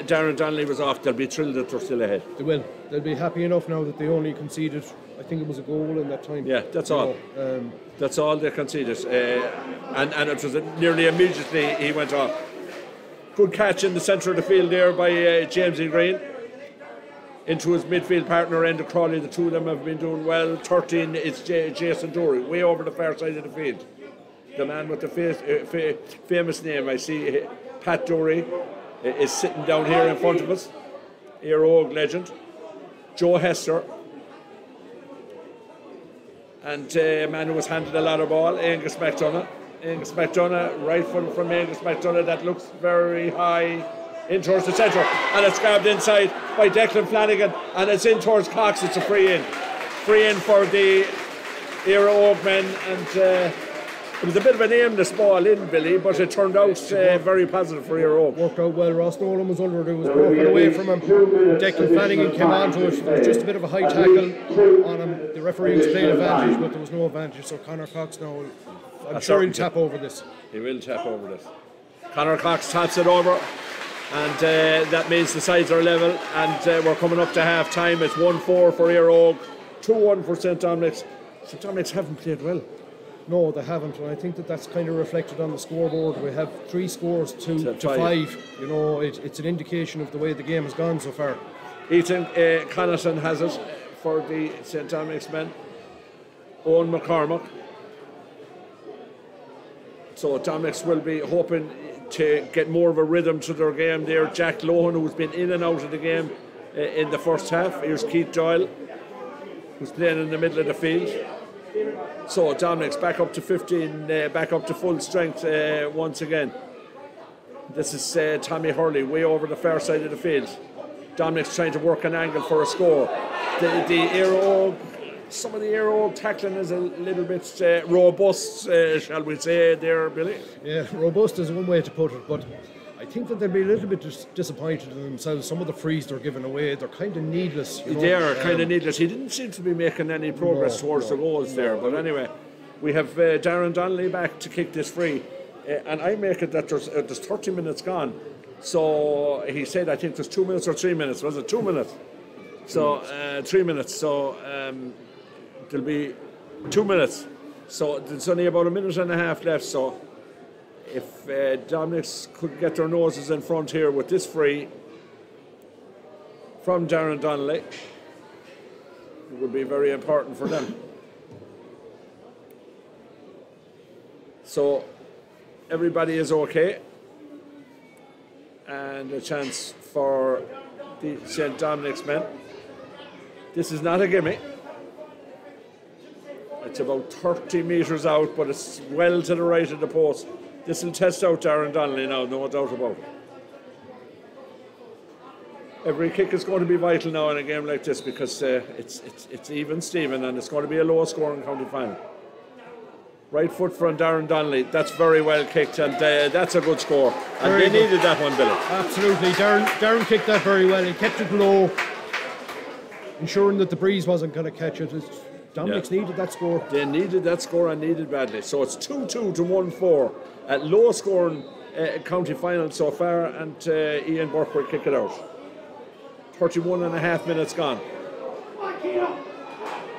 Darren Donnelly was off, they'll be thrilled that they're still ahead.
They will. They'll be happy enough now that they only conceded, I think it was a goal in that time.
Yeah, that's all. That's all they conceded. And it was nearly immediately he went off. Good catch in the centre of the field there by James Green. Into his midfield partner, Enda Crawley. The two of them have been doing well. 13 is Jason Dury, way over the far side of the field. The man with the famous name, I see, Pat Dury, is sitting down here in front of us. Éire Óg legend. Joe Hester. And a man who was handed a lot of ball, Angus McDonough. Angus McDonough, right foot from Angus McDonough, that looks very high, in towards the centre, and it's grabbed inside by Declan Flanagan, and it's in towards Cox. It's a free in for the Éire Óg men, and it was a bit of an aimless ball in, Billy, but it turned out very positive for Éire Óg.
Worked out well. Ross Nolan was under it. It was broken away from him. Declan Flanagan came onto it. There was just a bit of a high tackle on him. The referee was playing advantage, but there was no advantage. So Conor Cox now, I'm sure he'll tap over this.
He will tap over this. Conor Cox taps it over, and that means the sides are level, and we're coming up to half time. It's 1-4 for Éire Óg, 2-1 for St. Dominic's. St. Dominic's haven't played well.
No, they haven't, and I think that's kind of reflected on the scoreboard. We have 3 scores to 5. You know, it's an indication of the way the game has gone so far.
Ethan Connaughton has it for the St. Dominic's men. Owen McCormack. So Dominic's will be hoping to get more of a rhythm to their game there. Jack Lohan, who's been in and out of the game in the first half. Here's Keith Doyle, who's playing in the middle of the field. So Dominic's back up to 15, back up to full strength once again. This is Tommy Hurley, way over the far side of the field. Dominic's trying to work an angle for a score. The Éire Óg, some of the Éire Óg tackling is a little bit robust, shall we say, there, Billy?
Yeah, robust is one way to put it, but I think that they'll be a little bit disappointed in themselves. Some of the frees they're giving away, they're kind of needless. You know?
They are kind of needless. He didn't seem to be making any progress towards the goals there. But anyway, we have Darren Donnelly back to kick this free. And I make it that there's 30 minutes gone. So he said, I think there's 2 minutes or 3 minutes. Was it 2 minutes? So 3 minutes. So there'll be 2 minutes. So there's only about a minute and a half left. So if Dominics could get their noses in front here with this free from Darren Donnelly, it would be very important for them. So everybody is okay, and a chance for the St. Dominic's men. This is not a gimme. It's about 30 metres out, but it's well to the right of the post. This will test out Darren Donnelly now, no doubt about it. Every kick is going to be vital now in a game like this, because it's even Stephen, and it's going to be a low scoring county final. Right foot from Darren Donnelly, that's very well kicked, and that's a good score. And they needed that one, Billy.
Absolutely, Darren kicked that very well. He kept it low, ensuring that the breeze wasn't going to catch it. Dominics needed that score.
They needed that score and needed badly. So it's 2-2 to 1-4 at low scoring county final so far, and Ian Burke will kick it out. 31 and a half minutes gone.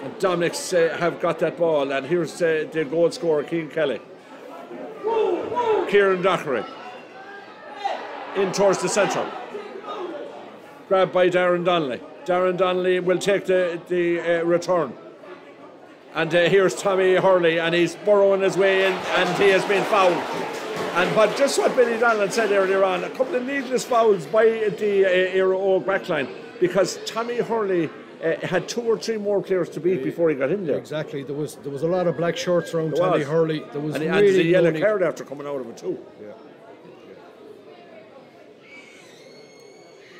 And Dominics have got that ball, and here's the goal scorer, Keane Kelly. Kieran Dockery. In towards the centre. Grabbed by Darren Donnelly. Darren Donnelly will take the return. And here's Tommy Hurley, and he's burrowing his way in, and he has been fouled. And just what Billy Donlan said earlier on, a couple of needless fouls by the Éire Óg backline, because Tommy Hurley had 2 or 3 more players to beat before he got in there.
Exactly. There was a lot of black shirts around Tommy Hurley. There was
and
really
a yellow card after coming out of it too.
Yeah.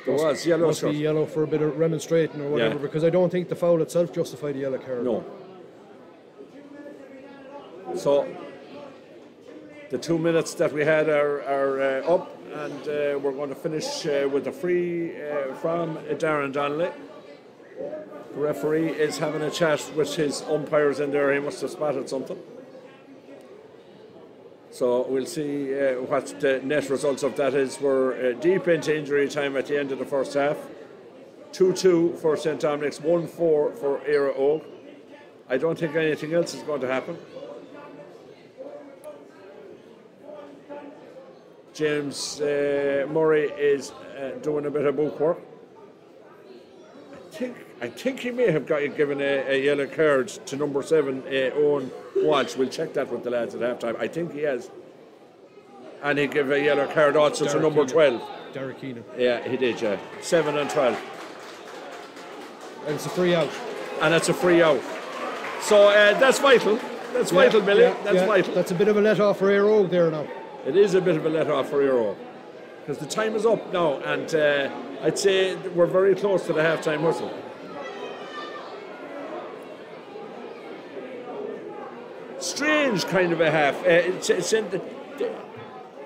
There was yellow.
Must be yellow for a bit of remonstrating or whatever, because I don't think the foul itself justified a yellow card.
No. So the 2 minutes that we had are up, and we're going to finish with a free from Darren Donnelly. The referee is having a chat with his umpires in there. He must have spotted something. So we'll see what the net results of that is. We're deep into injury time at the end of the first half. 2-2 for St. Dominics, 1-4 for Éire Óg. I don't think anything else is going to happen. James Murray is doing a bit of book work. I think he may have given a yellow card to number 7, Owen Walsh. We'll check that with the lads at half time. I think he has. And he gave a yellow card also to number 12.
Derek Keenan.
Yeah, he did, yeah. 7 and 12.
And it's a free out.
And it's a free out. So that's vital. That's vital, Billy. That's vital.
That's a bit of a let-off for Éire Óg there now.
It is a bit of a let-off for Éire Óg, because the time is up now, and I'd say we're very close to the half-time whistle. Strange kind of a half. Éire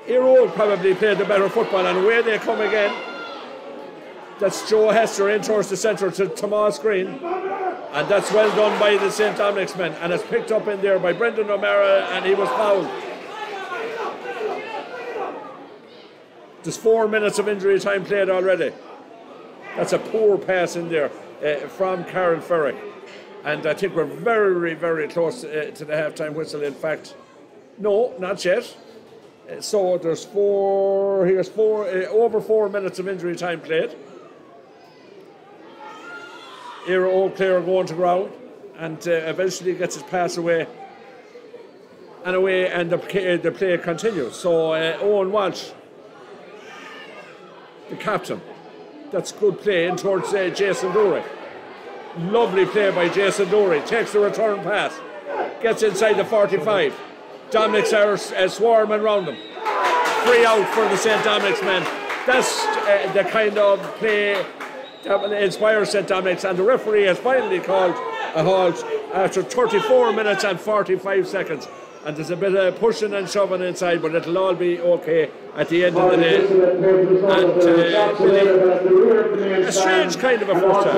Óg probably played the better football, and away they come again. That's Joe Hester in towards the centre to Tomas Green, and that's well done by the St. Dominics men, and it's picked up in there by Brendan O'Mara, and he was fouled. There's 4 minutes of injury time played already. That's a poor pass in there from Carol Ferrick. And I think we're very, very close to the half-time whistle. In fact, no, not yet. So there's over 4 minutes of injury time played. Éire Óg player going to ground, and eventually gets his pass away. And the play continues. So Owen Walsh, the captain. That's good play in towards Jason Dury. Lovely play by Jason Dury. Takes the return pass. Gets inside the 45. Dominics are swarming around him. Free out for the St. Dominics men. That's the kind of play that will inspire St. Dominics, and the referee has finally called a halt after 34 minutes and 45 seconds. And there's a bit of pushing and shoving inside, but it'll all be okay at the end of the day. And a strange kind of a first half.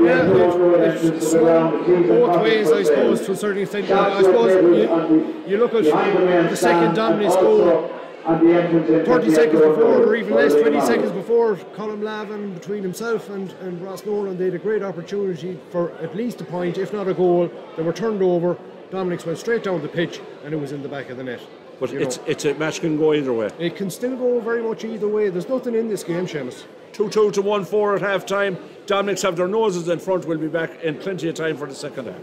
Yeah, it's both ways, I suppose, to a certain extent. I suppose you look at the second Dominics goal, 30 seconds before, or even less, 20 seconds before, Colin Lavin, between himself and Ross Nolan, they had a great opportunity for at least a point, if not a goal. They were turned over. Dominics went straight down the pitch, and it was in the back of the net.
But it's a match can go either way.
It can still go very much either way. There's nothing in this game, Seamus.
2-2 to 1-4 at half time. Dominics have their noses in front. We'll be back in plenty of time for the second half.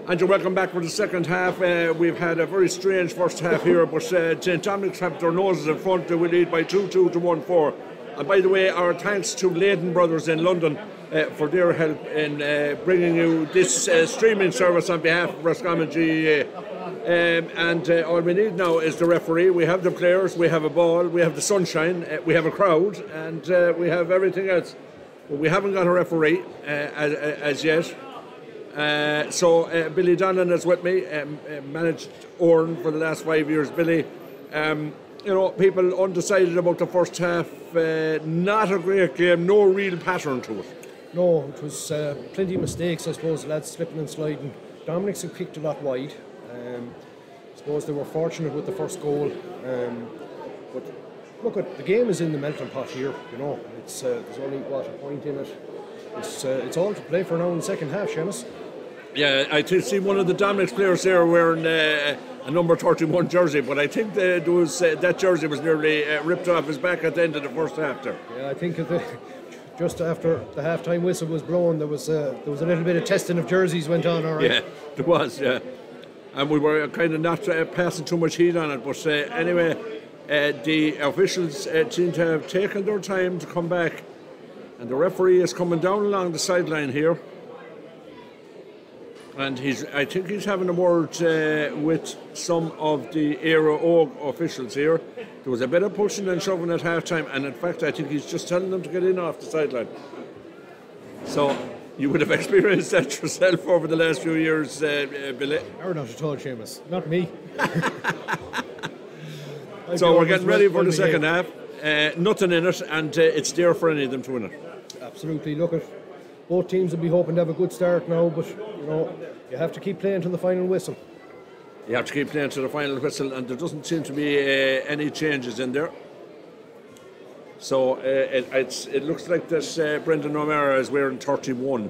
And you're welcome back for the second half. We've had a very strange first half here, but St. Dominics have their noses in front. They will lead by 2-2 to 1-4. And by the way, our thanks to Leighton Brothers in London for their help in bringing you this streaming service on behalf of Roscommon GAA. And all we need now is the referee. We have the players, we have a ball, we have the sunshine, we have a crowd, and we have everything else. But we haven't got a referee as yet. So Billy Donlan is with me, managed Éire for the last 5 years. Billy, people undecided about the first half. Not a great game, no real pattern to it.
No, it was plenty of mistakes, I suppose, lads slipping and sliding. Dominics have kicked a lot wide. I suppose they were fortunate with the first goal. But look, the game is in the melting pot here. It's there's only a point in it. It's all to play for now in the second half, Seamus.
Yeah, I see one of the Dominics players there wearing a number 31 jersey, but I think that jersey was nearly ripped off his back at the end of the first half there.
Yeah, I think just after the half-time whistle was blown, there was a little bit of testing of jerseys went on, all right?
Yeah, there was, yeah. And we were kind of not passing too much heat on it, but anyway, the officials seem to have taken their time to come back, and the referee is coming down along the sideline here. And I think he's having a word with some of the Éire OG officials here. There was a bit of pushing and shoving at half-time, and in fact I think he's just telling them to get in off the sideline. So you would have experienced that yourself over the last few years, Billy.
Or not at all, Seamus. Not me.
So we're getting ready for the second half. Nothing in it, and it's there for any of them to win it.
Absolutely. Look at both teams will be hoping to have a good start now, but you have to keep playing to the final whistle.
You have to keep playing to the final whistle, and there doesn't seem to be any changes in there. So it looks like that Brendan O'Mara is wearing 31.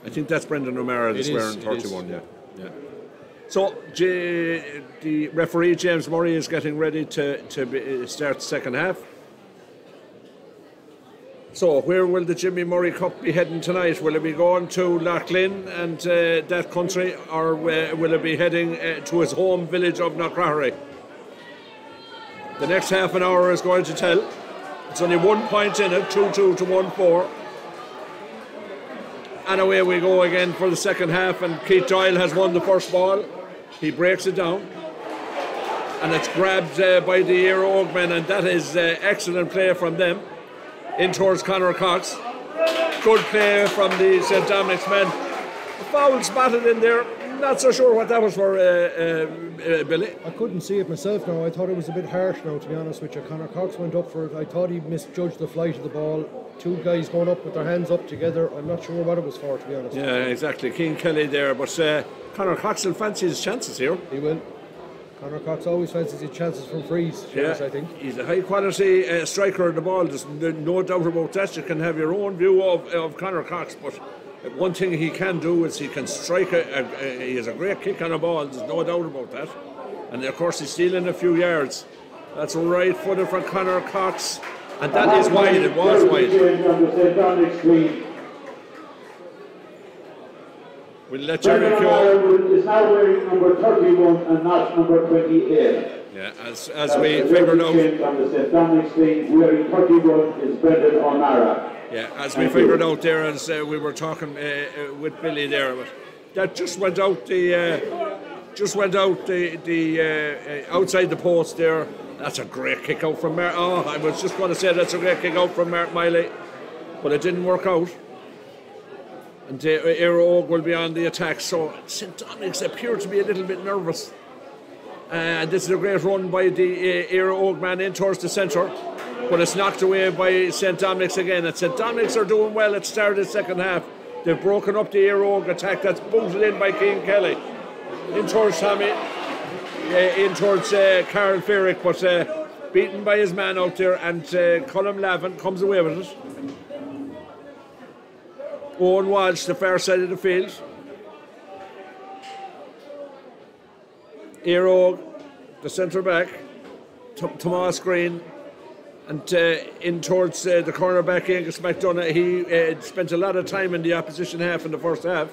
I think that's Brendan O'Mara that's wearing 31. Yeah. So the referee James Murray is getting ready to start the second half. So where will the Jimmy Murray Cup be heading tonight? Will it be going to Loughlin and that country, or will it be heading to his home village of Knockcrahary? The next half an hour is going to tell. It's only 1 point in it, 2-2 to 1-4. And away we go again for the second half, and Keith Doyle has won the first ball. He breaks it down, and it's grabbed by the Éire OG men, and that is excellent play from them. In towards Conor Cox. Good play from the St. Dominics men. A foul spotted in there. Not so sure what that was for, Billy.
I couldn't see it myself now. I thought it was a bit harsh now, to be honest with you. Conor Cox went up for it. I thought he misjudged the flight of the ball. Two guys going up with their hands up together. I'm not sure what it was for, to be honest.
Yeah, exactly. Keane Kelly there. But Conor Cox will fancy his chances here.
He will. Conor Cox always fancies his chances from frees, I think.
He's a high quality striker of the ball, there's no doubt about that. You can have your own view of Conor Cox, but one thing he can do is he can strike, he has a great kick on a ball, there's no doubt about that. And of course he's stealing a few yards. That's right footed for Conor Cox, and that is wide, it was wide. We'll let Jerry Keogh
is now wearing number 31 and not number 28.
Yeah, as we figured out.
On the St. Dominics team, wearing 31 is Brendan O'Mara.
Yeah, as we figured out there, as we were talking with Billy there, but that just went out the outside the post there. That's a great kick out from Mark. Oh, I was just going to say that's a great kick out from Mark Miley, but it didn't work out. And Éire OG will be on the attack, so St. Dominics appear to be a little bit nervous. And this is a great run by the Éire OG man in towards the centre, but it's knocked away by St. Dominics again. And St. Dominics are doing well at the start of the second half. They've broken up the Éire OG attack that's booted in by Keane Kelly. In towards Tommy, in towards Carl Ferrick, but beaten by his man out there, and Colm Lavin comes away with it. Owen Walsh, the far side of the field. Éire OG, the centre back. Tomas Green, and in towards the corner back, Angus McDonough. He spent a lot of time in the opposition half in the first half.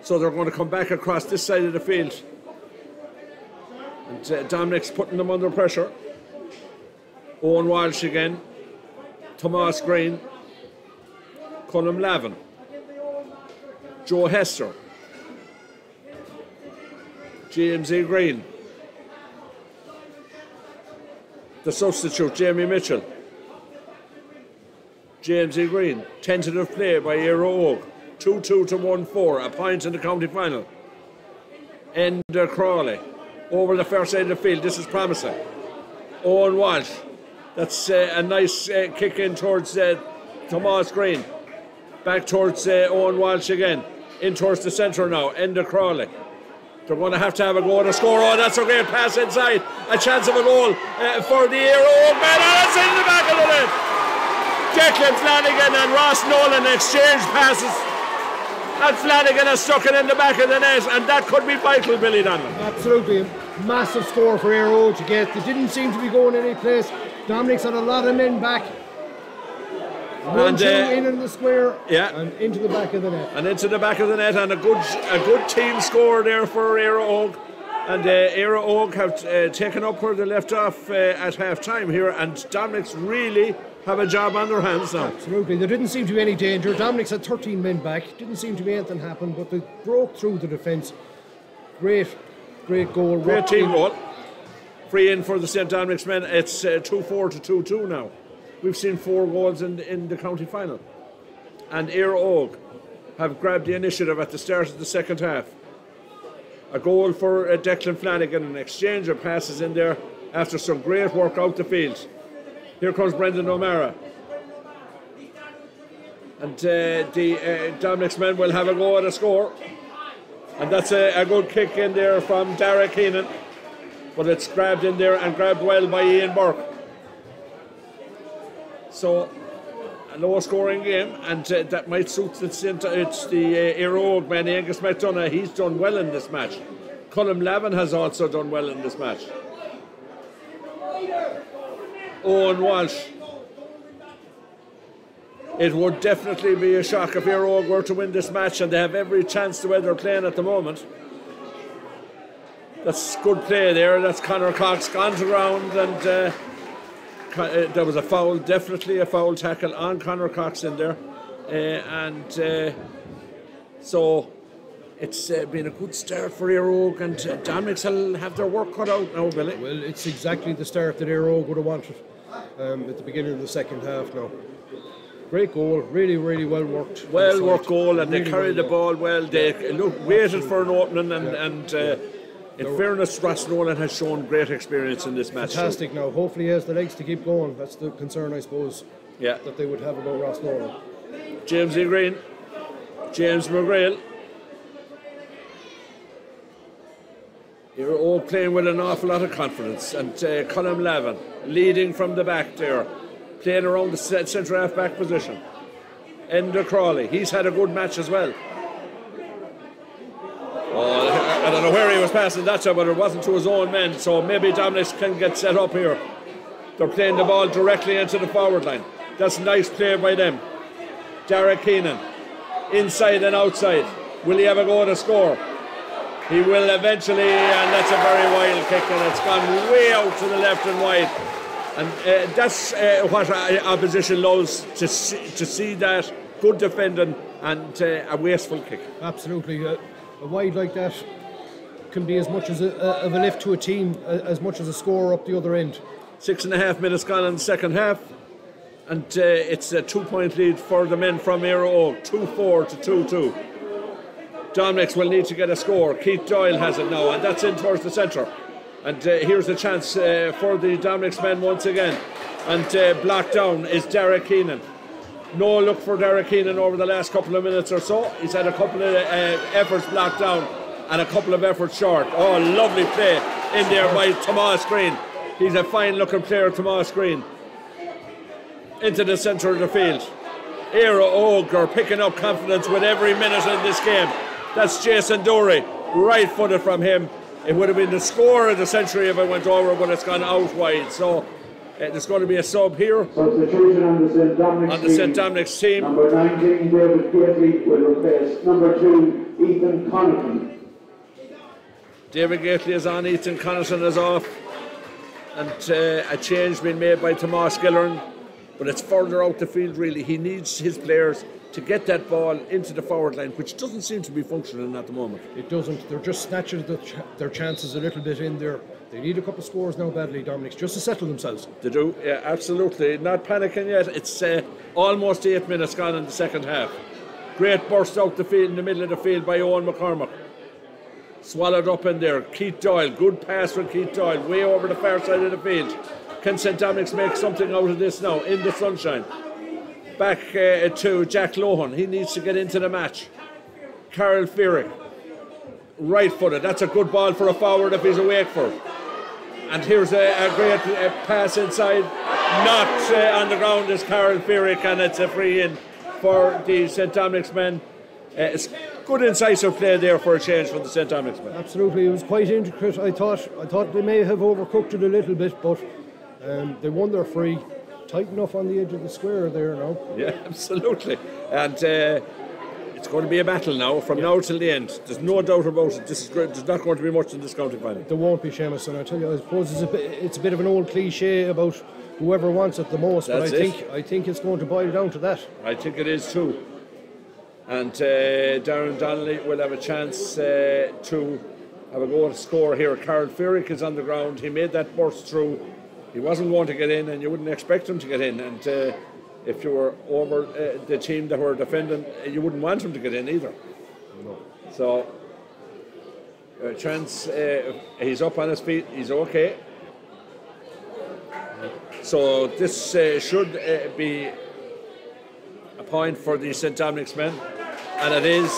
So they're going to come back across this side of the field. And Dominics putting them under pressure. Owen Walsh again. Tomas Green. Colm Lavin. Joe Hester. James E. Green. The substitute, Jamie Mitchell. James E. Green. Tentative play by Éire Óg. 2-2 to 1-4. A point in the county final. Enda Crawley. Over the far side of the field. This is promising. Owen Walsh. That's a nice kick in towards Tomas Green. Back towards Owen Walsh again. In towards the centre now. Enda Crawley. They're going to have a go at a score. Oh, that's a great pass inside. A chance of a goal for the Éire Óg men. Oh, it's in the back of the net. Declan Flanagan and Ross Nolan exchange passes. And Flanagan has stuck it in the back of the net. And that could be vital, Billy Donlan.
Absolutely. Massive score for Éire Óg to get. They didn't seem to be going any place. Dominics had a lot of men back. 1-2 in the square, and into the back of the net.
And into the back of the net, and a good team score there for Éire Óg. And Éire Óg have taken up where they left off at half time here, and Dominics really have a job on their hands now.
Absolutely, there didn't seem to be any danger. Dominics had 13 men back, didn't seem to be anything happen, but they broke through the defence. Great goal.
Great team goal. Free in for the St. Dominics men. It's 2-4 to 2-2 now. We've seen 4 goals in the county final. And Éire Óg have grabbed the initiative at the start of the second half. A goal for Declan Flanagan, an exchange of passes in there after some great work out the field. Here comes Brendan O'Mara. And the Dominics men will have a go at a score. And that's a good kick in there from Dara Keenan. But it's grabbed in there and grabbed well by Ian Burke. So, a low scoring game, and that might suit it's the Éire Óg man, Angus McDonough. He's done well in this match. Colm Lavin has also done well in this match. Owen Walsh. It would definitely be a shock if Éire Óg were to win this match, and they have every chance the way they're playing at the moment. That's good play there. That's Conor Cox gone to ground, and there was a foul, definitely a foul tackle on Conor Cox in there, so it's been a good start for Éire Óg, and Dominics will have their work cut out now, Billy.
Well, it's exactly the start that Éire Óg would have wanted at the beginning of the second half now. Great goal, really, really well worked.
Well worked goal, and really they carried the ball well. They waited for an opening, and in fairness, Ross Nolan has shown great experience in this match.
Fantastic now. Hopefully he has the legs to keep going. That's the concern, I suppose, that they would have about Ross Nolan.
James E. Green, James McGrail. You're all playing with an awful lot of confidence. And Colm Lavin leading from the back there, playing around the centre half back position. Enda Crawley, he's had a good match as well. Oh, I don't know where he was passing that time, but it wasn't to his own men, so maybe Dominics can get set up here. They're playing the ball directly into the forward line. That's nice play by them. Dara Keenan, inside and outside. Will he ever go to score? He will eventually, and that's a very wild kick, and it's gone way out to the left and wide. And that's what opposition loves, to see that good defending and a wasteful kick.
Absolutely. A wide like that can be as much as of a lift to a team as much as a score up the other end.
6.5 minutes gone in the second half, and it's a 2-point lead for the men from Éire Óg, 2-4 to 2-2. Dominics will need to get a score. Keith Doyle has it now, and that's in towards the centre. And here's the chance for the Dominics men once again. And blocked down is Dara Keenan. No look for Dara Keenan over the last couple of minutes or so. He's had a couple of efforts blocked down and a couple of efforts short. Oh, lovely play in there by Tomas Green. He's a fine looking player, Tomas Green. Into the centre of the field. Éire Óg are picking up confidence with every minute in this game. That's Jason Dury, right footed from him. It would have been the score of the century if it went over, but it's gone out wide. So there's going to be a sub here.
Substitution on the St. Dominics team.
Number
19, David Gately will replace number 2, Ethan Connaughton.
David Gately is on, Ethan Connaughton is off, and a change being made by Tomas Gillerin, but it's further out the field really. He needs his players to get that ball into the forward line, which doesn't seem to be functioning at the moment.
It doesn't. They're just snatching their chances a little bit in there. They need a couple of scores now badly, Dominics, just to settle themselves.
They do, yeah, absolutely. Not panicking yet. It's almost 8 minutes gone in the second half. Great burst out the field in the middle of the field by Owen McCormack. Swallowed up in there. Keith Doyle, good pass from Keith Doyle, way over the far side of the field. Can St. Dominics make something out of this now in the sunshine? Back to Jack Lohan. He needs to get into the match. Carol Fearick, right-footed. That's a good ball for a forward if he's awake for it. And here's a great pass inside. Not on the ground is Carol Fearick, and it's a free in for the St. Dominics men. It's good incisive play there for a change from the St. Dominics men.
Absolutely, it was quite intricate. I thought they may have overcooked it a little bit, but they won their free. Tight enough on the edge of the square there now.
Yeah, absolutely. And it's going to be a battle now from now till the end. There's no doubt about it. This is great. There's not going to be much in this county final.
There won't be, Seamus, and I tell you, I suppose it's a bit of an old cliche about whoever wants it the most.
That's
but I think it's going to boil down to that.
I think it is too. And Darren Donnelly will have a chance to have a go at a score here. Carol Fearick is on the ground. He made that burst through. He wasn't going to get in, and you wouldn't expect him to get in. And if you were over the team that were defending, you wouldn't want him to get in either.
No.
So, a chance. He's up on his feet. He's okay. So this should be a point for the St. Dominics men, and it is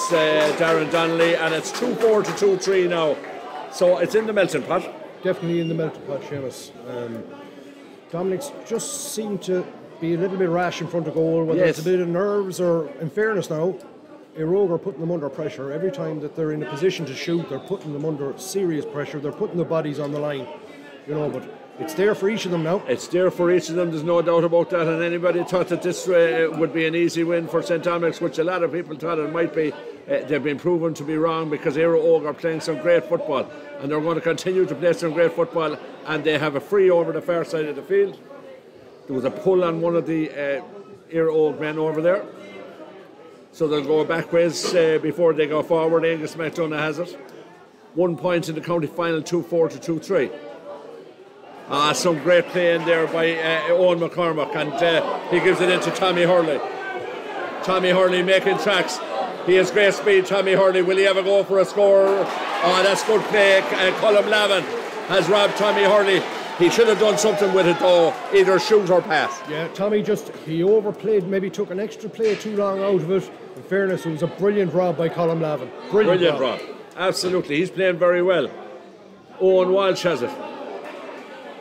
Darren Donnelly, and it's 2-4 to 2-3 now. So it's in the melting pot.
Definitely in the melting pot, Seamus. Dominics just seem to be a little bit rash in front of goal, whether it's a bit of nerves or, in fairness now, Éire are putting them under pressure. Every time that they're in a position to shoot, they're putting them under serious pressure. They're putting their bodies on the line, but it's there for each of them now. It's
there for each of them, there's no doubt about that, and anybody thought that this would be an easy win for St. Dominics, which a lot of people thought it might be. They've been proven to be wrong, because Éire are playing some great football, and they're going to continue to play some great football, and they have a free over the far side of the field. There was a pull on one of the Éire men over there, so they'll go back ways before they go forward. Angus McDonough has it. 1 point in the county final, 2-4 to 2-3. Some great play in there by Owen McCormack, and he gives it into Tommy Hurley. Tommy Hurley making tracks. He has great speed, Tommy Hurley. Will he ever go for a score? That's good play. Colm Lavin has robbed Tommy Hurley. He should have done something with it though, either shoot or pass.
Yeah, Tommy he overplayed, maybe took an extra play too long out of it. In fairness, it was a brilliant rob by Colm Lavin. Brilliant
rob. Absolutely, he's playing very well. Owen Walsh has it.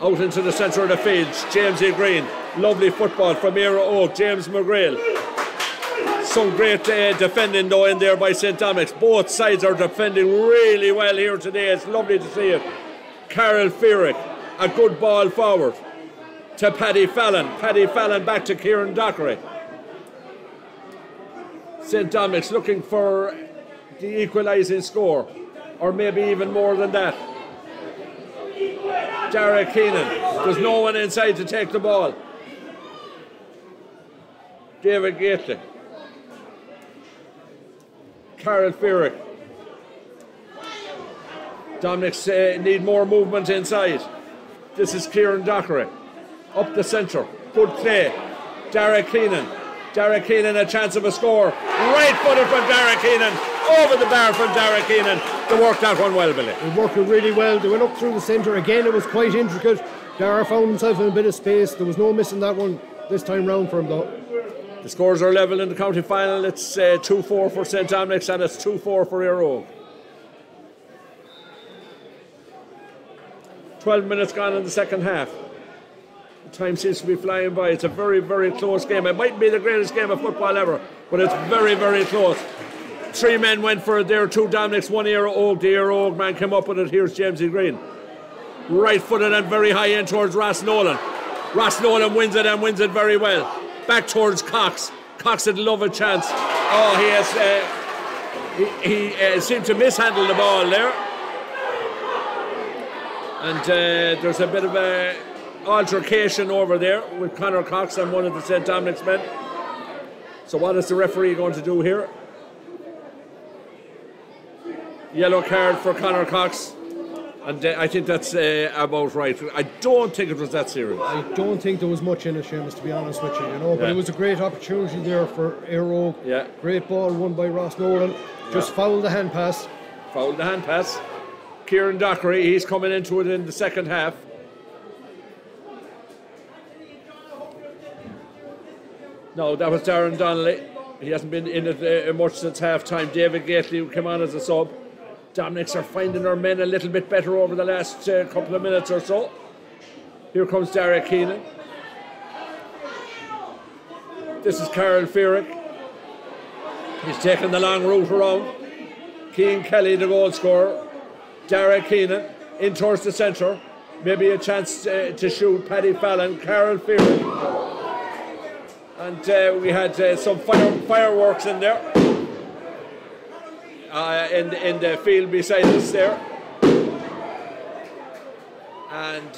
Out into the centre of the field, James E. Green. Lovely football from Éire Oak, James McGrail. Some great defending though in there by St. Dominics. Both sides are defending really well here today. It's lovely to see it. Carol Fearick, a good ball forward to Paddy Fallon. Paddy Fallon back to Kieran Dockery. St. Dominics looking for the equalising score, or maybe even more than that. Dara Keenan, there's no one inside to take the ball. David Gately. Carol Fearick. Dominics need more movement inside. This is Kieran Dockery. Up the centre. Good play. Dara Keenan. Dara Keenan, a chance of a score. Right footed from Dara Keenan. Over the bar from Dara Keenan. They worked that one well, Billy.
They worked it really well. They went up through the centre. Again, it was quite intricate. Dara found himself in a bit of space. There was no missing that one this time round for him, though.
The scores are level in the county final. It's 2-4 for St. Dominics, and it's 2-4 for Éire Oak. 12 minutes gone in the second half. The time seems to be flying by. It's a very, very close game. It might be the greatest game of football ever, but it's very, very close. 3 men went for it there, 2 Dominics, 1 Éire Oak. The Éire Oak man came up with it. Here's Jamesy Green. Right footed and very high in towards Ross Nolan. Ross Nolan wins it and wins it very well. Back towards Cox. Cox would love a chance. Oh, he has he seemed to mishandle the ball there. And there's a bit of a altercation over there with Conor Cox and one of the St. Dominics men. So what is the referee going to do here? Yellow card for Conor Cox. And I think that's about right. I don't think it was that serious.
I don't think there was much in it, Seamus, to be honest with you. But it was a great opportunity there for Éire.
Yeah.
Great ball won by Ross Nolan. Just fouled the hand pass.
Fouled the hand pass. Kieran Dockery, he's coming into it in the second half. No, that was Darren Donnelly. He hasn't been in it much since half time. David Gately came on as a sub. Dominics are finding their men a little bit better over the last couple of minutes or so. Here comes Derek Keenan. This is Carol Fearick. He's taking the long route around. Keane Kelly, the goal scorer. Derek Keenan in towards the centre. Maybe a chance to shoot. Paddy Fallon, Carol Fearick. And we had some fireworks in there. In the field beside us there. And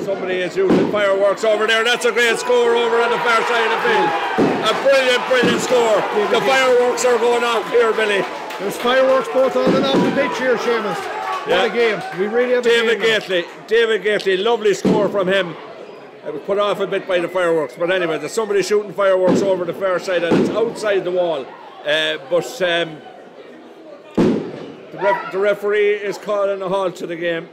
somebody is using fireworks over there. That's a great score over on the far side of the field. A brilliant score. The fireworks are going off here, Billy.
There's fireworks both on and off the pitch here, Seamus. What a game. We really have a game.
David Gately, lovely score from him. It was put off a bit by the fireworks. But anyway, there's somebody shooting fireworks over the far side and it's outside the wall. But the referee is calling a halt to the game.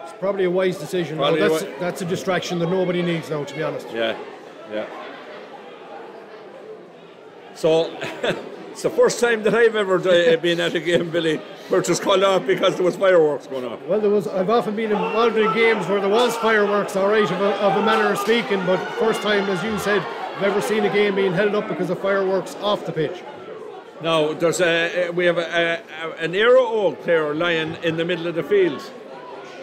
It's probably a wise decision. That's a distraction that nobody needs now, to be honest.
Yeah. So it's the first time that I've ever been at a game, Billy, where it was called off because there was fireworks going off.
Well, I've often been involved in games where there was fireworks, all right, of a manner of speaking, but first time, as you said, I've ever seen a game being held up because of fireworks off the pitch.
Now, we have an Éire Oak player lying in the middle of the field.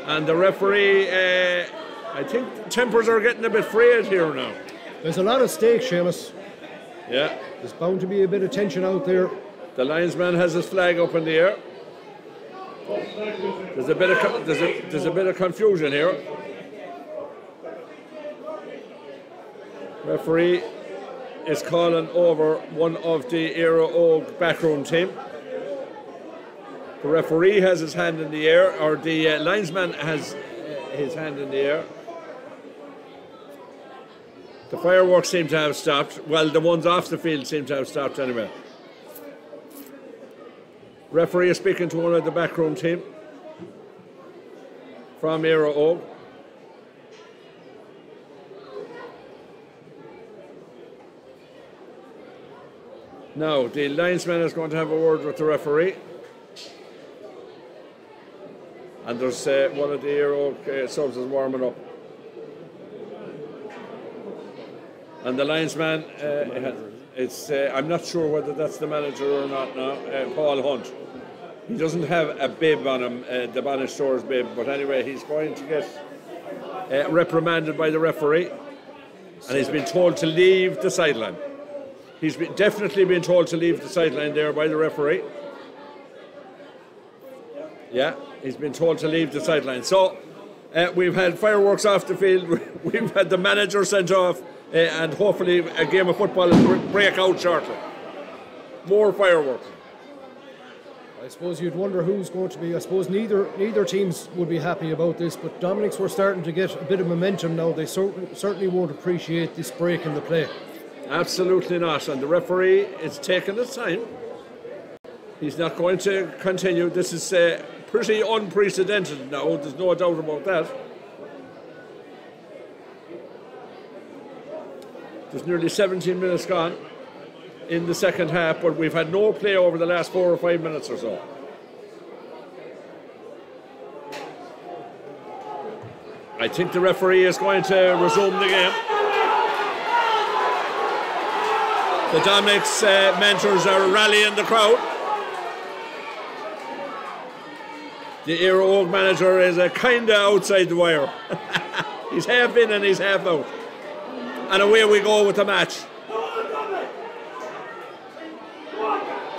And the referee, I think tempers are getting a bit frayed here now.
There's a lot at stake, Seamus.
Yeah.
There's bound to be a bit of tension out there.
The linesman has his flag up in the air. There's a bit of confusion here. Referee is calling over one of the Éire Oak backroom team. The referee has his hand in the air, or the linesman has his hand in the air. The fireworks seem to have stopped. Well, the ones off the field seem to have stopped anyway. Referee is speaking to one of the backroom team from Éire Oak. Now, the linesman is going to have a word with the referee. And there's one of the Éire Oak subs is warming up. And the linesman, I'm not sure whether that's the manager or not now, Paul Hunt. He doesn't have a bib on him, the Banish Stores bib, but anyway, he's going to get reprimanded by the referee. And he's been told to leave the sideline. He's definitely been told to leave the sideline there by the referee. Yeah, he's been told to leave the sideline. So, we've had fireworks off the field, we've had the manager sent off, and hopefully a game of football will break out shortly. More fireworks.
I suppose you'd wonder who's going to be. I suppose neither teams would be happy about this, but Dominics were starting to get a bit of momentum now. They certainly won't appreciate this break in the play.
Absolutely not. And the referee is taking his time. He's not going to continue. This is pretty unprecedented now. There's no doubt about that. There's nearly 17 minutes gone in the second half, but we've had no play over the last 4 or 5 minutes or so. I think the referee is going to resume the game. The Dominics mentors are rallying the crowd. The Éire Oak manager is kind of outside the wire. He's half in and he's half out. And away we go with the match.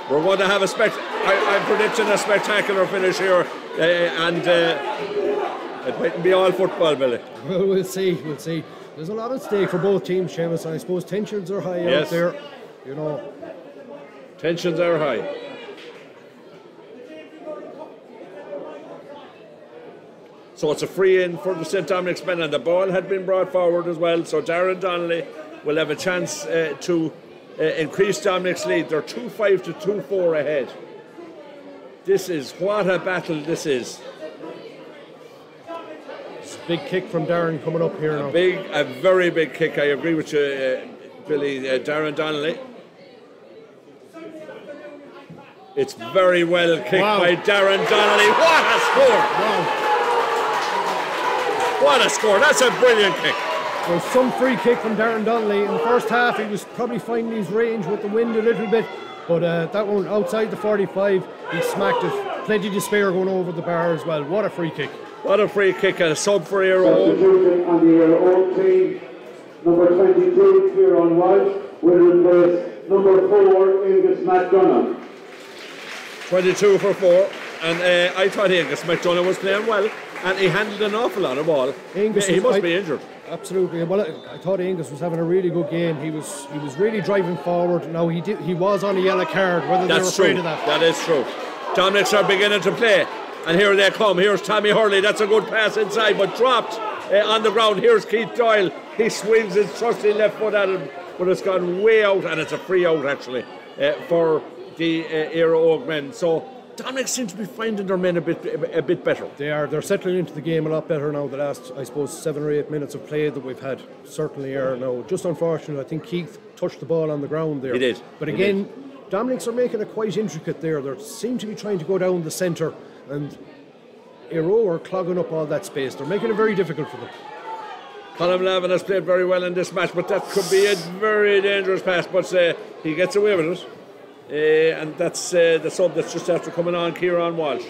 We're going to have I'm predicting a spectacular finish here, and it mightn't be all football, Billy.
Well, we'll see. There's a lot at stake for both teams, Seamus, and I suppose tensions are high out there. You know,
tensions are high. So it's a free in for the St. Dominics men, and the ball had been brought forward as well. So Darren Donnelly will have a chance to increase Dominic's lead. They're 2-5 to 2-4 ahead. What a battle this is.
It's a big kick from Darren coming up here now.
A very big kick. I agree with you, Billy. Darren Donnelly. It's very well kicked by Darren Donnelly. What a score!
Wow.
What a score. That's a brilliant kick.
There's some free kick from Darren Donnelly. In the first half, he was probably finding his range with the wind a little bit, but that one outside the 45, he smacked it. Plenty to spare going over the bar as well. What a free kick.
What a free kick and a sub for Éire.
Substituting on the Éire Oak team, number 22, Kieran Walsh, will replace number 4, Angus McDonough.
22 for 4, and I thought Angus McDonough was playing well, and he handled an awful lot of ball. He must be injured.
Absolutely. Well, I thought Angus was having a really good game. He was really driving forward. Now he was on a yellow card. Whether they were afraid of that.
That is true. Dominics are beginning to play, and here they come. Here's Tommy Hurley. That's a good pass inside, but dropped on the ground. Here's Keith Doyle. He swings his trusty left foot at him, but it's gone way out, and it's a free out actually for the Éire Oak men. So Dominic seems to be finding their men a bit better.
They're settling into the game a lot better now. The last, I suppose, 7 or 8 minutes of play that we've had certainly are now. Just unfortunate, I think Keith touched the ball on the ground there.
He did.
But again, Dominics are making it quite intricate there. They seem to be trying to go down the centre, and Éire are clogging up all that space. They're making it very difficult for them.
Colin Lavin has played very well in this match, but that could be a very dangerous pass, but he gets away with it. And that's the sub that's just after coming on, Kieran Walsh.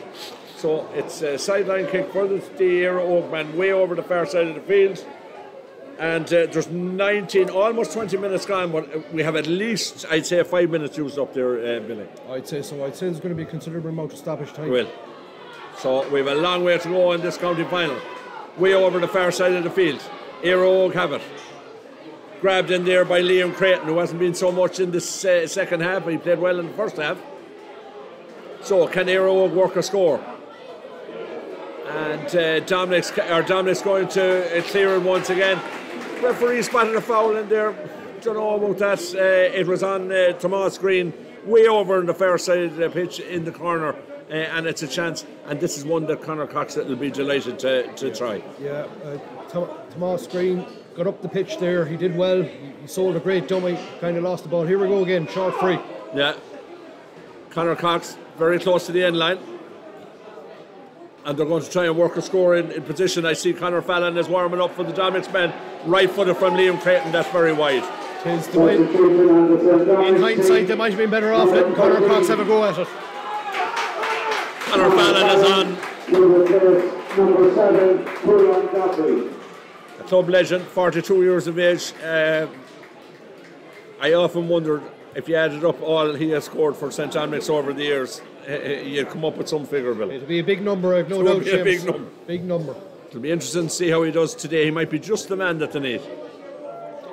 So it's a sideline kick for the Éire Oak man way over the far side of the field. And there's 19, almost 20 minutes gone, but we have at least, I'd say, 5 minutes used up there, Billy.
I'd say so. I'd say there's going to be a considerable amount of stoppage time.
Well, so we have a long way to go in this county final. Way over the far side of the field. Éire Oak have it. Grabbed in there by Liam Creighton, who hasn't been so much in this second half, but he played well in the first half. So can Éire Oak work a score? And Dominic's going to clear it once again. Referee spotted a foul in there. Don't know about that. It was on Tomas Green, way over on the far side of the pitch in the corner, and it's a chance. And this is one that Conor Cox will be delighted to try.
Yeah, Tomas Green got up the pitch there. He did well. He sold a great dummy. Kind of lost the ball. Here we go again. Short free.
Yeah. Conor Cox very close to the end line. And they're going to try and work a score in position. I see Conor Fallon is warming up for the Dominics men. Right footed from Liam Creighton. That's very wide.
In hindsight, they might have been better off letting Conor Cox have a go at it.
Conor Fallon is on.
Number 7, Kieran Duffy.
A club legend, 42 years of age. I often wondered if you added up all he has scored for St. Dominics over the years, you'd come up with some figure, Bill.
It'll be a big number, I've no doubt.
A big number.
Big number.
It'll be interesting to see how he does today. He might be just the man that they need.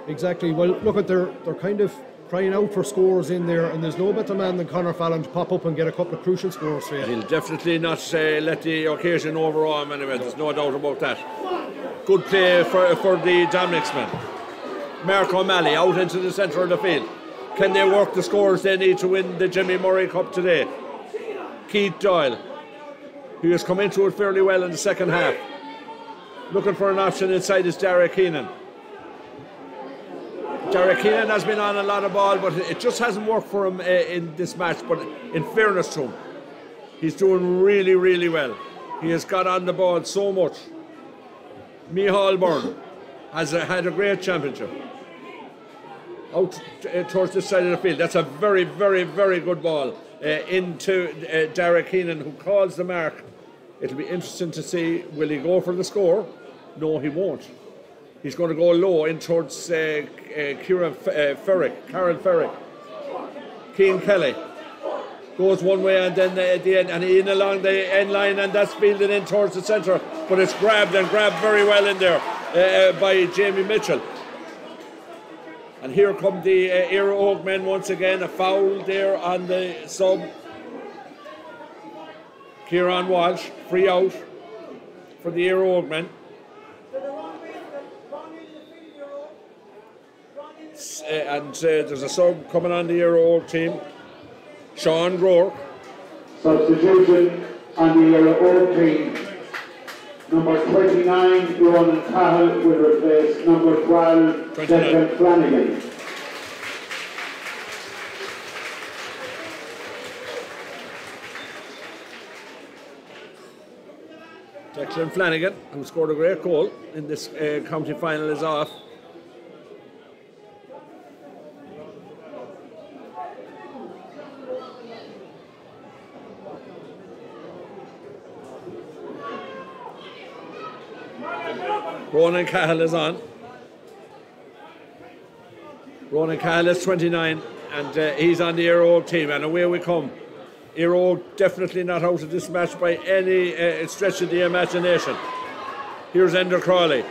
Exactly. Well, look at they're kind of crying out for scores in there, and there's no better man than Conor Fallon to pop up and get a couple of crucial scores for you.
He'll definitely not let the occasion overawe him anyway. There's no doubt about that. Good play for the Dominics men. Mark O'Malley out into the centre of the field. Can they work the scores they need to win the Jimmy Murray Cup today? Keith Doyle, who has come into it fairly well in the second half. Looking for an option inside is Derek Keenan. Derek Keenan has been on a lot of ball, but it just hasn't worked for him in this match. But in fairness to him, he's doing really, really well. He has got on the ball so much. Micheál Byrne has had a great championship. Out towards this side of the field. That's a very, very, very good ball into Derek Keenan, who calls the mark. It'll be interesting to see, will he go for the score? No, he won't. He's going to go low in towards Karen Ferrick. Keane Kelly. goes one way and then at the end, and in along the end line, and that's fielded in towards the centre, but it's grabbed very well in there by Jamie Mitchell. And here come the Éire Oak men once again, a foul there on the sub. Kieran Walsh, free out for the Éire Oak men. And there's a sub coming on the Éire Oak team. Sean Groar.
Substitution on the Éire Oak team. Number 29, Ronan Cahill, will replace number 12, Declan Flanagan.
Declan Flanagan, who scored a great goal in this county final, is off. Ronan Cahill is on. Ronan Cahill is 29 and he's on the Éire Oak team, and away we come. Éire Oak definitely not out of this match by any stretch of the imagination. Here's Enda Crawley.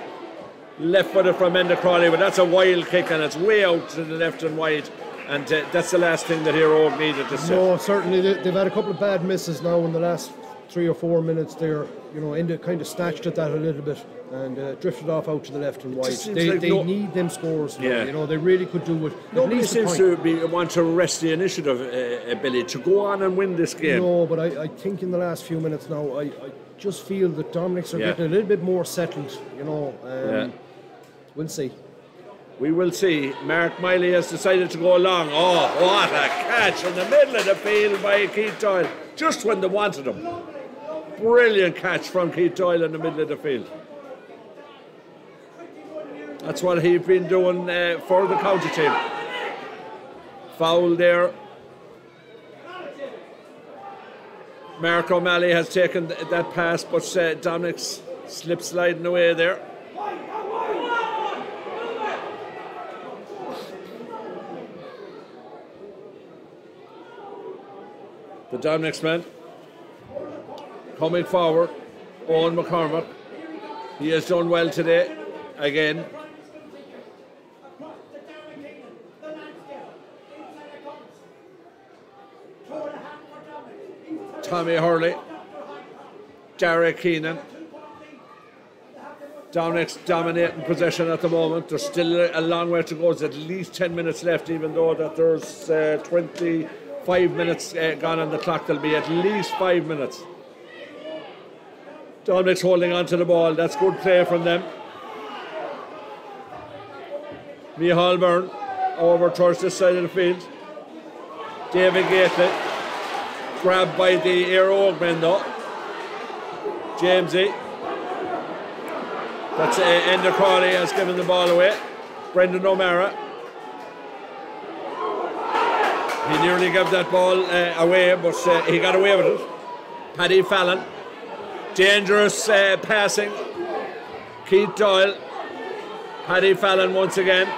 Left footed from Enda Crawley, but that's a wild kick and it's way out to the left and wide, and that's the last thing that Éire Oak needed this set.
No, certainly they've had a couple of bad misses now in the last 3 or 4 minutes there. You know, Enda kind of snatched at that a little bit and drifted off out to the left and wide. They need them scores now. You know, they really could do with
nobody seems to want to rest the initiative, Billy, to go on and win this game.
No, but I think in the last few minutes now, I just feel that Dominics are getting a little bit more settled, you know. We'll see.
We will see. Mark Miley has decided to go along. Oh, what a catch in the middle of the field by Keith Doyle, just when they wanted him. Brilliant catch from Keith Doyle in the middle of the field. That's what he's been doing for the county team. Foul there. Mark O'Malley has taken that pass, but Dominics slip sliding away there. The Dominics man coming forward, Owen McCormack. He has done well today, again. Tommy Hurley, Derek Keenan. Dominics dominating possession at the moment. There's still a long way to go. There's at least 10 minutes left, even though that there's 25 minutes gone on the clock. There'll be at least 5 minutes. Dominics holding on to the ball. That's good play from them. Micheál Byrne over towards this side of the field. David Gately grabbed by the Éire Oak men though. Jamesy. That's Enda Crawley has given the ball away. Brendan O'Mara. He nearly gave that ball away, but he got away with it. Paddy Fallon. Dangerous passing. Keith Doyle. Paddy Fallon once again.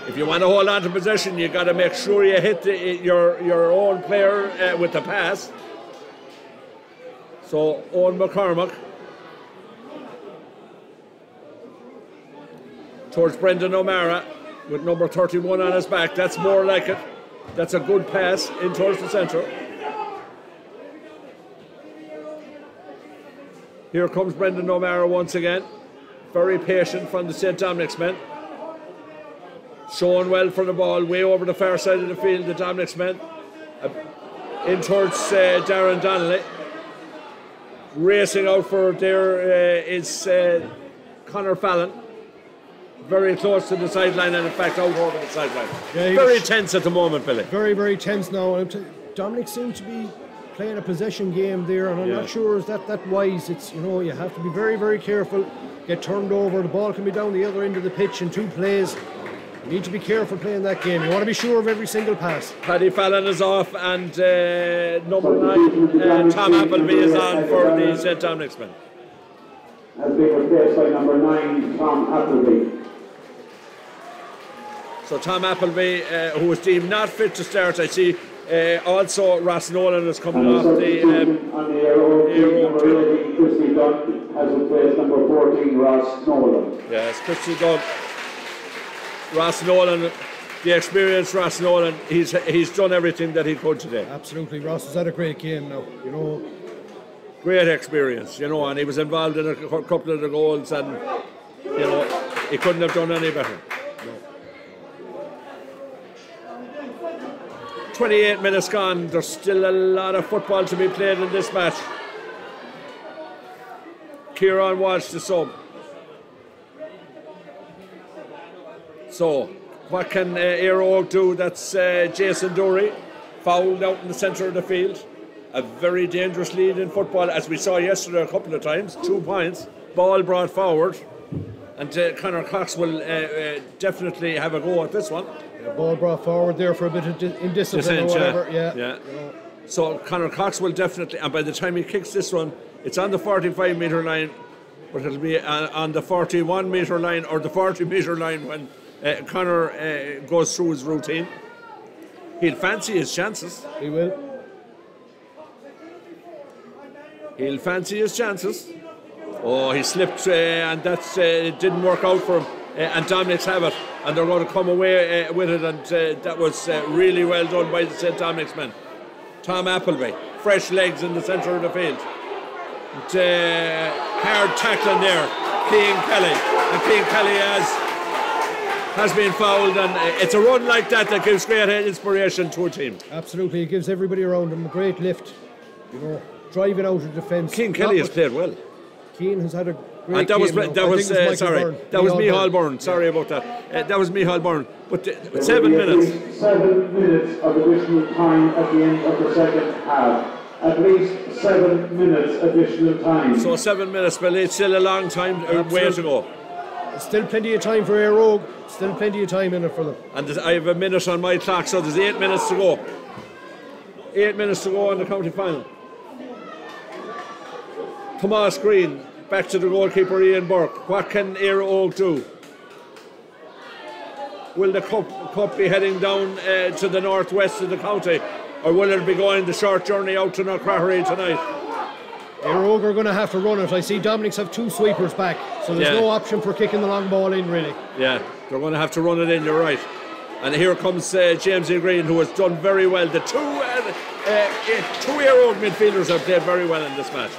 If you want to hold on to possession, you've got to make sure you hit your own player with the pass. So Owen McCormack towards Brendan O'Mara with number 31 on his back. That's more like it. That's a good pass in towards the centre. Here comes Brendan O'Mara once again. Very patient from the St. Dominics men. Showing well for the ball, way over the far side of the field, the Dominics men. In towards Darren Donnelly. Racing out for there is Conor Fallon. Very close to the sideline and in fact out over the sideline. Yeah, very tense at the moment, Billy.
Very, very tense now. Dominic seems to be playing a possession game there, and I'm not sure is that wise. It's, you know, you have to be very, very careful. Get turned over, the ball can be down the other end of the pitch in 2 plays. You need to be careful playing that game. You want to be sure of every single pass.
Paddy Fallon is off, and number 9, Tom Appleby is on for the St. Dominics men.
Has been replaced by number 9, Tom Appleby.
So Tom Appleby, who was deemed not fit to start, I see Also, Ross Nolan is coming
And
off the
on the Éire number 80, Christy Dunn has replaced number 14, Ross Nolan.
Yes, Christy Dunn. Ross Nolan, the experienced Ross Nolan, he's done everything that he could today.
Absolutely, Ross has had a great game now. You know,
Great experience, you know, and he was involved in a couple of the goals, and you know, he couldn't have done any better. 28 minutes gone. There's still a lot of football to be played in this match. Kieran Walsh the sub. So, what can Éire Óg do? That's Jason Dury, fouled out in the centre of the field. A very dangerous lead in football, as we saw yesterday a couple of times. 2 points, ball brought forward, and Conor Cox will definitely have a go at this one.
the ball brought forward there for a bit of indiscipline or whatever. Yeah.
You know. So Conor Cox will definitely, and by the time he kicks this one, it's on the 45 metre line, but it'll be on the 41 metre line or the 40 metre line when Conor goes through his routine. He'll fancy his chances.
He will.
He'll fancy his chances. Oh, he slipped, and that's it didn't work out for him. And Dominics have it, and they're going to come away with it. And that was really well done by the St. Dominics men. Tom Appleby, fresh legs in the centre of the field. And, hard tackling there, Cian Kelly, and Cian Kelly has been fouled, and it's a run like that gives great inspiration to a team.
Absolutely, it gives everybody around him a great lift. You know, driving out of defence.
Cian Kelly has played well.
Cian has had a great
and that was
game
sorry, that was Micheál Byrne. Sorry about that. That was Micheál Byrne. But 7 minutes.
7 minutes of additional time at the end of the second half. At least 7 minutes additional time.
So 7 minutes, but it's still a long time way to go.
Still plenty of time for Éire Óg. Still plenty of time in it for them.
And I have a minute on my clock, so there's 8 minutes to go. 8 minutes to go in the county final. Tomas Green, back to the goalkeeper Ian Burke. What can Éire Óg do? Will the cup be heading down to the northwest of the county, or will it be going the short journey out to Knockcrahary tonight?
Éire Óg are going to have to run it. I see Dominics have 2 sweepers back, so there's no option for kicking the long ball in, really. Yeah,
they're going to have to run it in, you're right. And here comes James E. Green, who has done very well. The two Éire Óg midfielders have played very well in this match.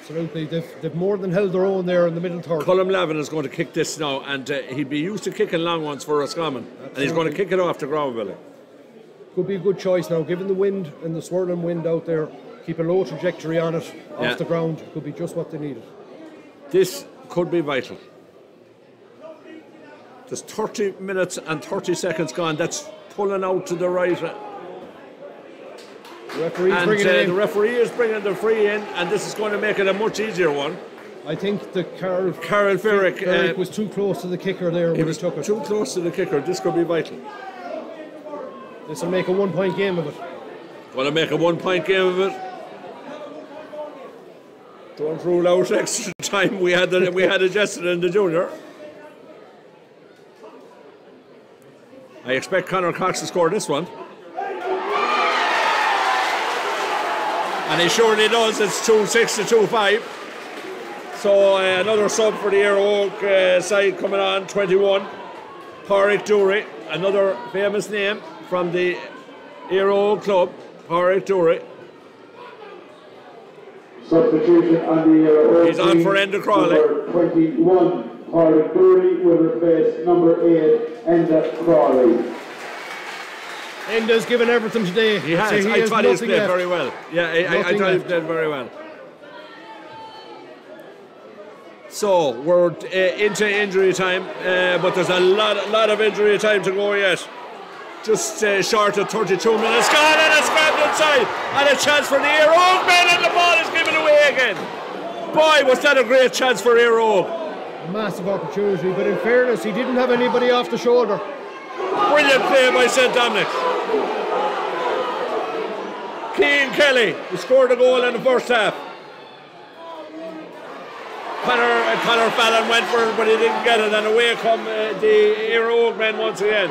Absolutely, they've more than held their own there in the middle third.
Colm Lavin is going to kick this now, and he'd be used to kicking long ones for Roscommon, and he's going to kick it off the ground, Billy.
Could be a good choice now, given the wind and the swirling wind out there. Keep a low trajectory on it, off the ground. Could be just what they needed.
This could be vital. There's 30 minutes and 30 seconds gone. That's pulling out to the right. The referee is bringing the free in, and this is going to make it a much easier one.
I think the Carol
Ferrick
was too close to the kicker there when he took it.
Too close to the kicker. This could be vital.
This will make a 1 point game of it.
Going to make a 1 point game of it. Don't rule out extra time. We had it yesterday in the junior. I expect Conor Cox to score this one. And he surely does. It's 2-6 to 2-5. So another sub for the Éire Óg side coming on, 21. Pádraig Dury, another famous name from the Éire Óg club, Pádraig Dury.
Substitution on the Éire Óg.
He's on for Enda Crawley.
Number 21, Pádraig Dury will replace number 8, Enda Crawley.
Enda's given everything today.
He has. I thought he's played very well. Yeah, I thought he played very well. So we're into injury time, but there's a lot of injury time to go yet. Just short of 32 minutes gone, and it's grabbed inside, and a chance for the Éire Óg men, and the ball is given away again. Boy, was that a great chance for Éire Óg.
Massive opportunity, but in fairness, he didn't have anybody off the shoulder.
Brilliant play by St. Dominics. Cian Kelly, who scored a goal in the first half. Conor Fallon went for it, but he didn't get it, and away come the Éire Óg men once again.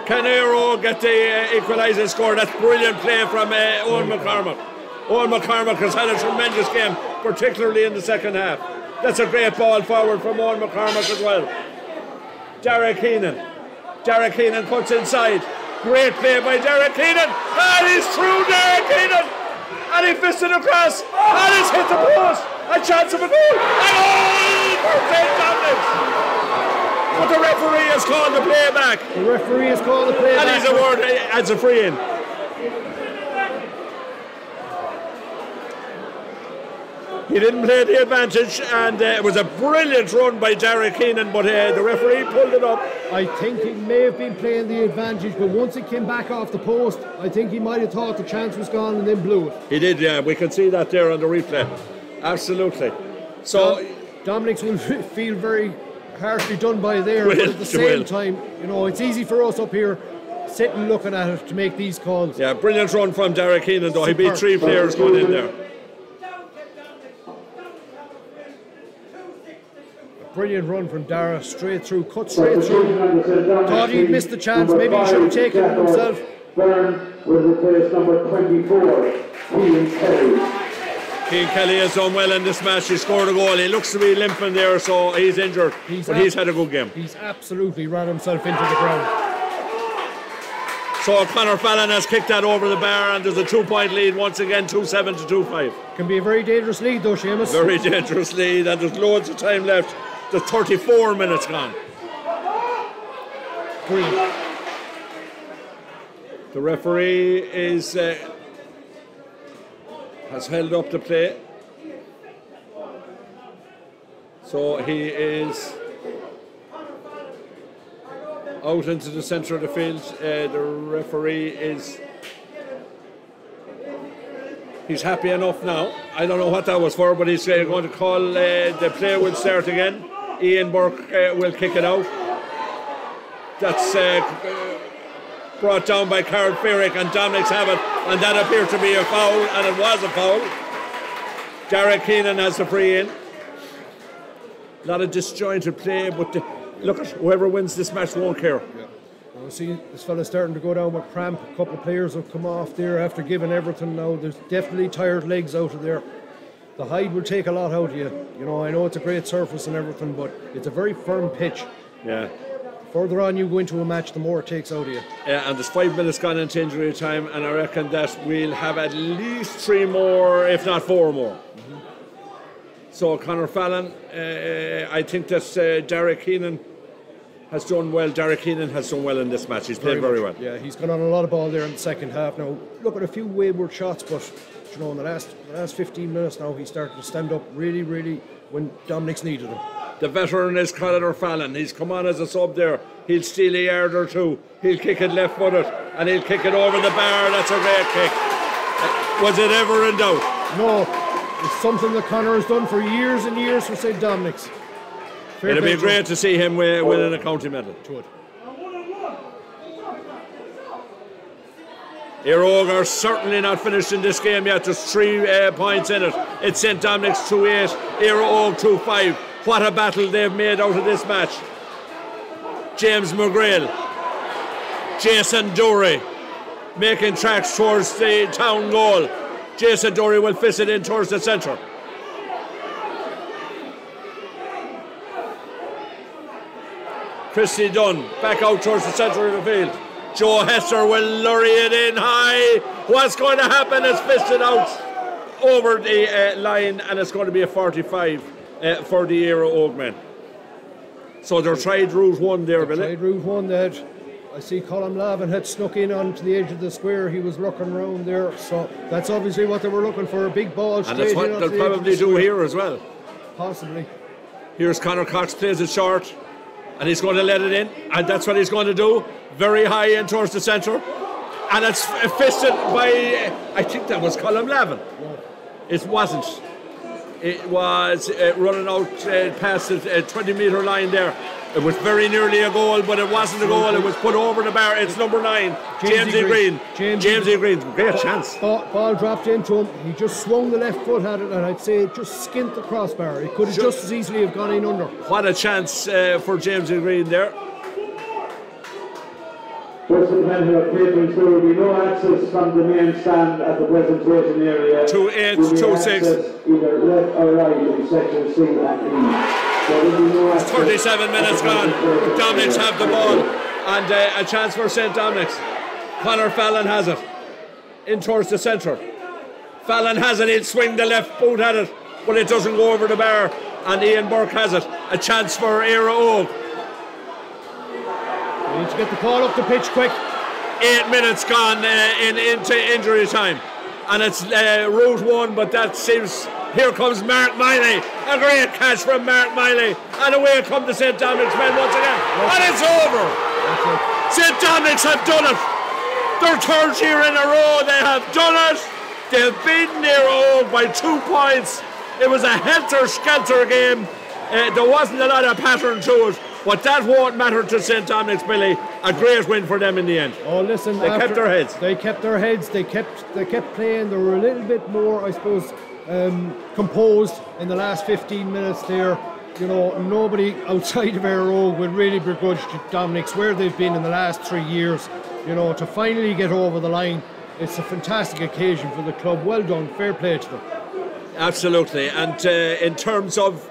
Can Éire get the equaliser score? That's brilliant play from Owen McCormack. Owen McCormack has had a tremendous game, particularly in the second half. That's a great ball forward from Owen McCormack as well. Derek Keenan cuts inside. Great play by Derek Keenan. And he's through Derek Keenan. And he fisted across. And he's hit the post. A chance of a goal. And goal for St. Dominics. But the referee has called the play back.
The referee has called the play back.
And he's awarded as a free in. He didn't play the advantage, and it was a brilliant run by Derek Keenan, but the referee pulled it up.
I think he may have been playing the advantage, but once it came back off the post, I think he might have thought the chance was gone and then blew it.
He did, yeah. We can see that there on the replay. Absolutely. So
Dominics will feel very harshly done by there, but at the same time, you know, it's easy for us up here sitting looking at it to make these calls.
Yeah, brilliant run from Derek Keenan, though. He beat 3 players going in there.
Brilliant run from Dara, straight through, cut straight through. Thought he'd missed the chance, maybe he should have taken it himself.
Byrne will replace number 24, Keane Kelly.
Keane Kelly has done well in this match. He scored a goal. He looks to be limping there, so he's injured. But he's had a good game.
He's absolutely ran himself into the ground.
So Conor Fallon has kicked that over the bar, and there's a 2-point lead once again, 2-7 to 2-5.
Can be a very dangerous lead though, Seamus.
Very dangerous lead, and there's loads of time left. There's 34 minutes gone.
Brilliant.
The referee is has held up the play. So he is out into the centre of the field. The referee is... He's happy enough now. I don't know what that was for, but he's going to call the play will start again. Ian Burke will kick it out. That's brought down by Carl Ferrick, and Dominics have it, and that appeared to be a foul, and it was a foul. Derek Keenan has the free in. A lot of disjointed play, but look at whoever wins this match won't care.
Yeah. Well, see, this fella's starting to go down with cramp. A couple of players have come off there after giving everything now. There's definitely tired legs out of there. The hide will take a lot out of you. You know, I know it's a great surface and everything, but it's a very firm pitch.
Yeah.
The further on you go into a match, the more it takes out of you.
Yeah, and there's 5 minutes gone into injury time, and I reckon that we'll have at least 3 more, if not 4 more. Mm-hmm. So Conor Fallon, I think that Derek Keenan has done well. Derek Keenan has done well in this match. He's played very well.
Yeah, he's gone on a lot of ball there in the second half. Now, look at a few wayward shots, but you know, in the last 15 minutes now, he started to stand up really, really when Dominics needed him.
The veteran is Conor Fallon. He's come on as a sub there. He'll steal a yard or two. He'll kick it left-footed, and he'll kick it over the bar. That's a great kick. Was it ever in doubt?
No. It's something that Conor has done for years and years for St. Dominics.
It'd be great to see him winning a county medal. Éire are certainly not finished in this game yet. There's 3 points in it. It's St. Dominics 2-8, Éire 2-5. What a battle they've made out of this match. James McGrail, Jason Dury making tracks towards the town goal. Jason Dury will fist it in towards the centre. Christy Dunn back out towards the centre of the field. Joe Hester will lurry it in high. What's going to happen is fisted out over the line, and it's going to be a 45 for the Éire Oakmen. So they're tried route 1 there, Billy.
Tried route 1 there. I see Colin Lavin had snuck in onto the edge of the square. He was looking around there, so that's obviously what they were looking for, a big ball straight in.
And that's what they'll probably do here as well.
Possibly.
Here's Conor Cox, plays it short, and he's going to let it in, and that's what he's going to do. Very high in towards the centre, and it's fisted by, I think that was Colin Lavin.
No.
It wasn't. It was running out past the 20-metre line there. It was very nearly a goal, but it wasn't a goal. It was put over the bar. It's number 9, James E. Green. James E. Green, great chance.
Ball dropped into him. He just swung the left foot at it, and I'd say it just skint the crossbar. It could have just as easily have gone in under.
What a chance for James E. Green there.
Just in terms of patrons, there will be no access from the main stand at the presentation area.
2-8, 2-6.
Either left or right in section C and E. There will be no access.
37 minutes gone. Dominics have the ball. And a chance for St. Dominics. Conor Fallon has it. In towards the centre. Fallon has it. He'll swing the left boot at it. But it doesn't go over the bar. And Ian Burke has it. A chance for Éire Óg.
We need to get the ball up the pitch quick.
8 minutes gone into injury time. And it's route 1, but that seems... Here comes Mark Miley. A great catch from Mark Miley. And away come the St. Dominics men once again. And it's over. St. Dominics have done it. Their third year in a row, they have done it. They have beaten Éire Óg by 2 points. It was a helter-skelter game. There wasn't a lot of pattern to it. But that won't matter to St. Dominics, Billy. A great win for them in the end.
Oh, listen,
they kept their heads.
They kept their heads. They kept playing. They were a little bit more, I suppose, composed in the last 15 minutes there. You know, nobody outside of Éire Óg would really begrudge Dominics where they've been in the last 3 years. You know, to finally get over the line, it's a fantastic occasion for the club. Well done, fair play to them.
Absolutely, and in terms of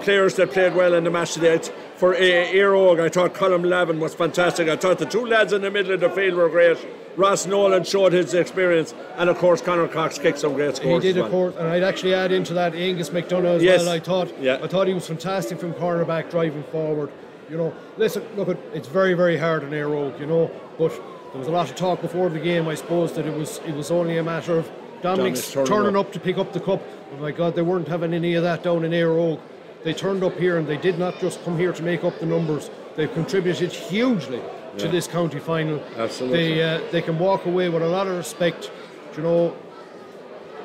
players that played well in the match today, for Éire Óg, I thought Colm Lavin was fantastic. I thought the 2 lads in the middle of the field were great. Ross Nolan showed his experience, and of course Conor Cox kicked some great scores.
He did, of course, and I'd actually add into that Angus McDonough as well. I thought he was fantastic from cornerback driving forward. You know, listen, look, it's very, very hard on Éire Óg, you know, but there was a lot of talk before the game, I suppose, that it was only a matter of Dominics turning up to pick up the cup. Oh my God, they weren't having any of that down in Éire Óg. They turned up here and they did not just come here to make up the numbers. They've contributed hugely to this county final.
Absolutely.
They can walk away with a lot of respect. You know,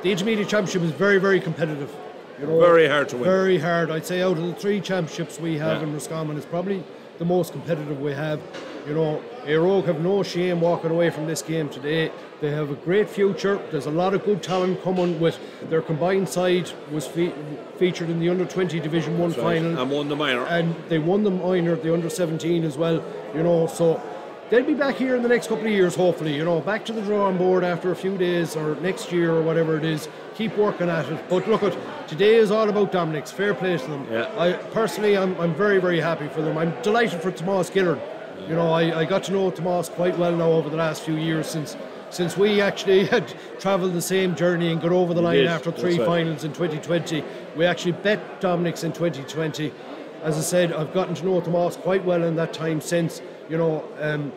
the Intermediate Championship is very, very competitive. You know,
very hard to win.
Very hard. I'd say out of the 3 championships we have in Roscommon, it's probably the most competitive we have. You know, Éire Óg have no shame walking away from this game today. They have a great future. There's a lot of good talent coming with their combined side was featured in the under-20 Division 1 final.
And won the minor.
And they won the minor, the under-17 as well. You know, so they'll be back here in the next couple of years, hopefully. You know, back to the drawing board after a few days or next year or whatever it is. Keep working at it. But look, today is all about Dominics. Fair play to them.
Yeah.
I'm very, very happy for them. I'm delighted for Tomás Gillard. You know, I got to know Tomás quite well now over the last few years since we actually had travelled the same journey and got over the line after 3 finals in 2020. We actually bet Dominics in 2020. As I said, I've gotten to know Tomás quite well in that time since. You know,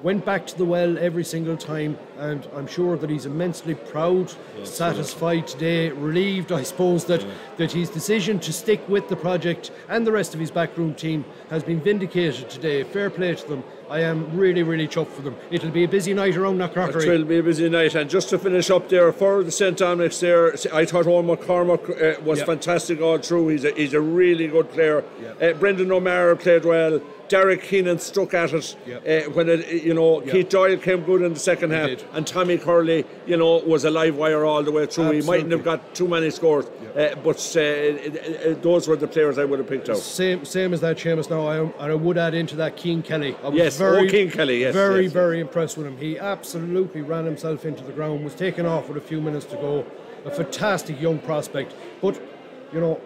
went back to the well every single time, and I'm sure that he's immensely proud, satisfied today, relieved, I suppose, that his decision to stick with the project and the rest of his backroom team has been vindicated today. Fair play to them. I am really, really chuffed for them. It'll be a busy night around Knockcrockery.
It will be a busy night, and just to finish up there, for the St. Dominics there, I thought Owen McCormack was fantastic all through. He's a really good player. Brendan O'Mara played well. Derek Keenan stuck at it when Keith Doyle came good in the second half, and Tommy Curley, you know, was a live wire all the way through. Absolutely. He mightn't have got too many scores, but those were the players I would have picked out. Same
as that, Seamus. Now, I would add into that Keane Kelly. I was very impressed with him. He absolutely ran himself into the ground. Was taken off with a few minutes to go. A fantastic young prospect, but you know.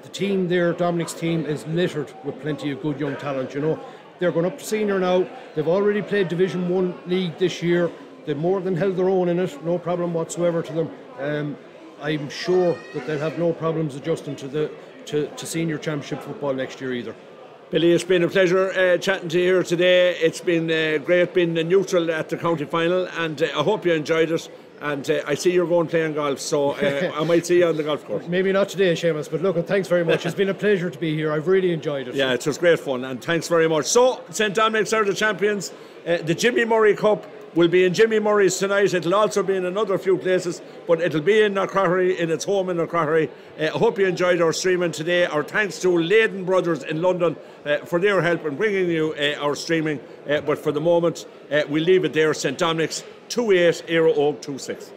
The team there, Dominic's team, is littered with plenty of good young talent. You know, they're going up to senior now. They've already played Division 1 league this year. They've more than held their own in it. No problem whatsoever to them. I'm sure that they'll have no problems adjusting to senior championship football next year either.
Billy, it's been a pleasure chatting to you here today. It's been great being neutral at the county final, and I hope you enjoyed it. And I see you're going playing golf, so I might see you on the golf course.
Maybe not today, Seamus, but look, thanks very much. It's been a pleasure to be here. I've really enjoyed it.
Yeah, it was great fun, and thanks very much. So, St. Dominics are the champions. The Jimmy Murray Cup will be in Jimmy Murray's tonight. It'll also be in another few places, but it'll be in Knockcrockery, in its home in Knockcrockery. I hope you enjoyed our streaming today. Our thanks to Leyden Brothers in London for their help in bringing you our streaming. But for the moment, we'll leave it there. St. Dominics 2-8, Éire Óg 2-6.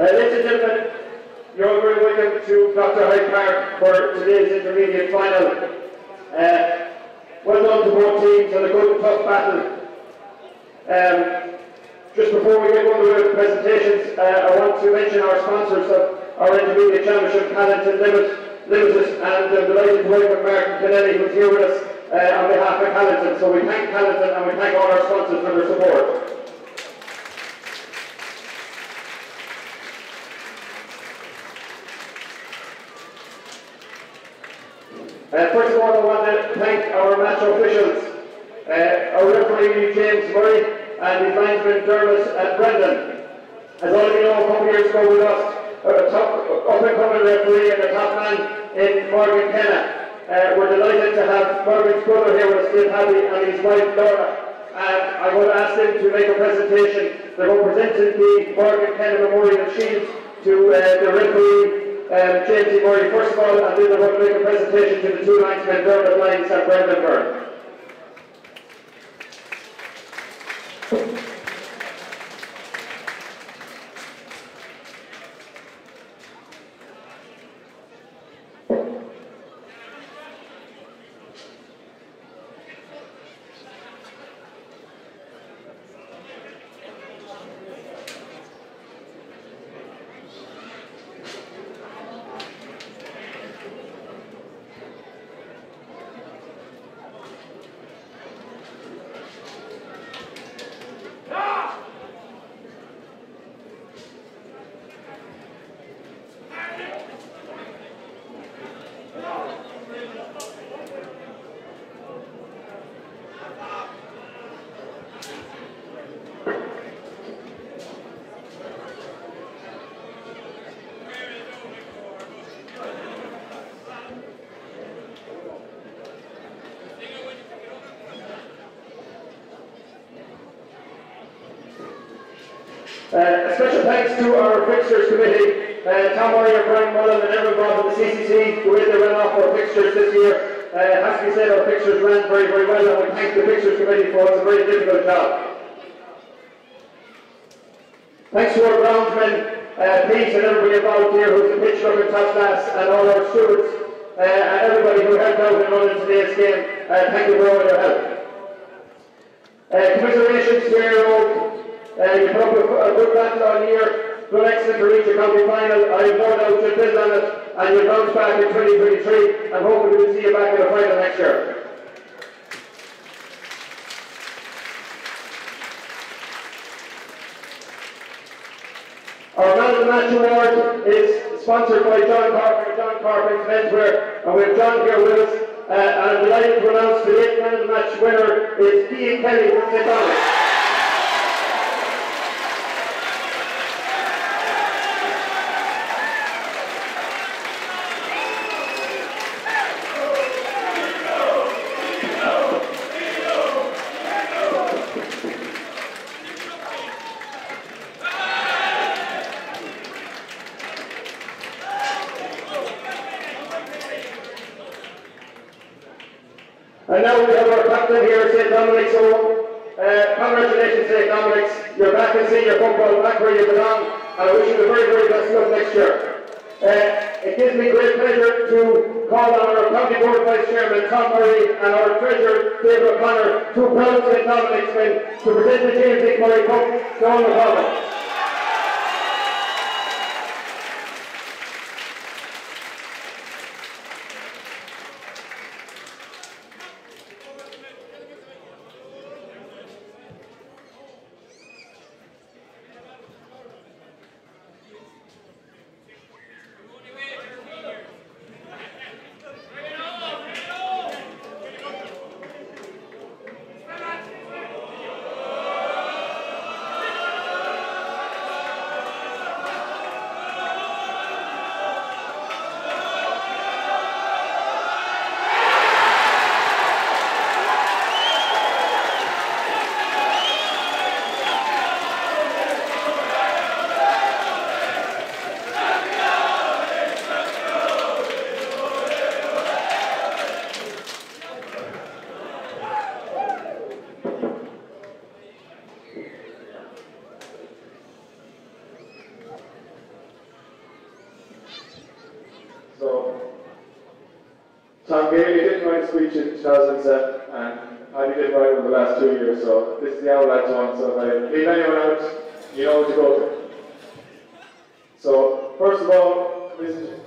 Ladies and gentlemen, you're very welcome to Dr. Hyde Park for today's intermediate final. Well done to both teams and a good tough battle. Just before we get underway with the presentations, I want to mention our sponsors of our intermediate championship, Callington Limited, and I'm delighted to welcome Martin Kennelly, who's here with us on behalf of Callington. So we thank Callington and we thank all our sponsors for their support. First of all, I want to thank our match officials, our referee James Murray and his linesman Dermot Brendan. As all of you know, a couple of years ago we lost a top up-and-coming referee and a top man in Morgan Kenna. We're delighted to have Morgan's brother here with us, Steve Hadley, and his wife Laura. And I'm going to ask them to make a presentation. They're going to present the Morgan Kenna Memorial Shield to the referee James E. Murray first of all, and then they're going to make a presentation to the two linesmen, Dermot Lyons and Brendan Byrne. A special thanks to our fixtures committee, Tom Warrior, Brian Mullen and everyone involved in the CCC, the way they ran off our fixtures this year. It has to be said our fixtures ran very, very well, and we thank the fixtures committee for it. It's a very difficult job. Thanks to our groundsmen, Pete and everybody involved here who's the pitch looking top class, and all our stewards, and everybody who helped out in running today's game. Thank you for all your help. Commiserations to Éire Oak. You put up a good battle all year, done excellent to reach a county final. I have no doubt you'll build on it and you'll bounce back in 2023 and hopefully we'll see you back in the final next year. Our Man of the Match award is sponsored by John Corcoran's Menswear, and we have John here with us. And I'm delighted to announce the 8th Man of the Match winner is Ian Kelly from Dominics. And now we have our captain here at St. Dominics. So, congratulations, St. Dominics. You're back in senior football, back where you belong, and I wish you the very, very best luck next year. It gives me great pleasure to call on our County Board Vice Chairman, Tom Murray, and our Treasurer, David O'Connor, two proud St. Dominics men, to present the James E. Murray Cup to all the Commons.
speech in 2007, and I did right over the last 2 years, so this is the Owl Lads one, so if I leave anyone out, you know what to go to. So, first of all,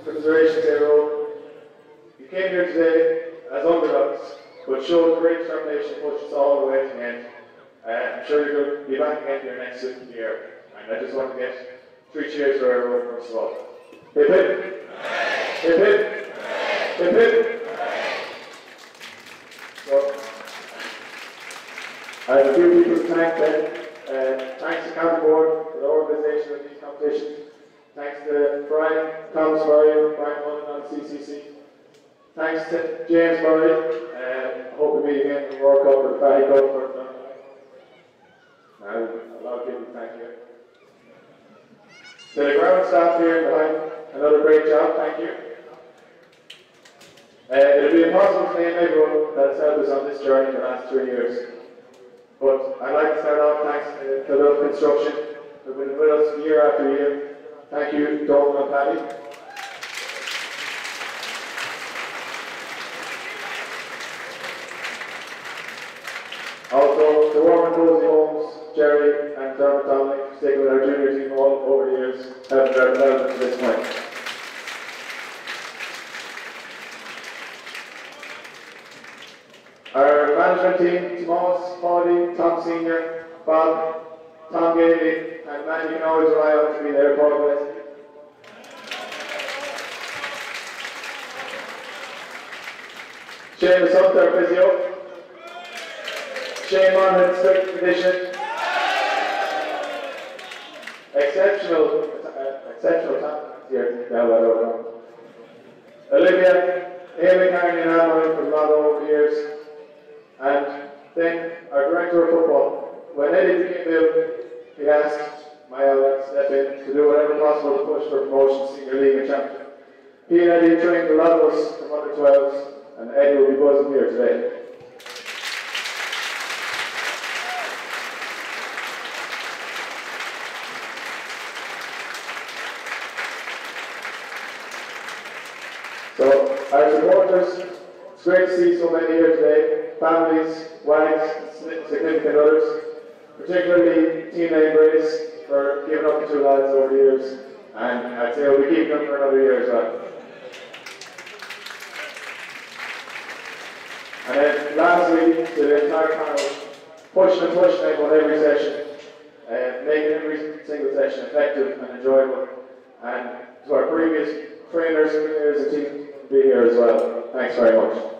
commiserations, Éire. You came here today as underdogs, but showed great determination, pushed us all the way to the end. I'm sure you'll be back again here next year, and I just want to get 3 cheers for Éire, first of all. Hip hip! Hip hip! Hip hip! So, I have a few people to thank then. Thanks to County Board for the organisation of these competitions. Thanks to Brian Thomas Murray, Brian Mullen on CCC. Thanks to James Murray. I hope we meet again in the World Cup or the Fatty Cup for a lot of people thank you. To the ground staff here behind, another great job, thank you. It would be impossible to name everyone that has helped us on this journey in the last 3 years. But I'd like to start off thanks to Love Construction, who've been with us year after year. Thank you, Donald and Paddy. Also, to Warm and Cozy Homes, Jerry and Dominics, for sticking with our junior team all over the years, helping their development to this point. Our management team, Tomas, Paudie, Tom Senior, Bob, Tom Gailey, and man you can always rely on to be there for us. Seamus Hunt, our physio. Shane Monaghan in strict condition. Exceptional talent here. Olivia, Éire Carney and Almond from Lotto over the years. And then our director of football. When Eddie became ill, he asked my outlet to step in to do whatever possible to push for promotion to senior league and championship. He and Eddie trained a lot of us from under 12s, and Eddie will be buzzing here today. So, our supporters, it's great to see so many here today, families, wives, significant others, particularly Team Grace for giving up the 2 lads over the years, and I'd say we'll be keeping them for another year as well. And then lastly, to the entire panel, pushing and pushing on every session, making every single session effective and enjoyable, and to our previous trainers, players and team to be here as well. Thanks very much.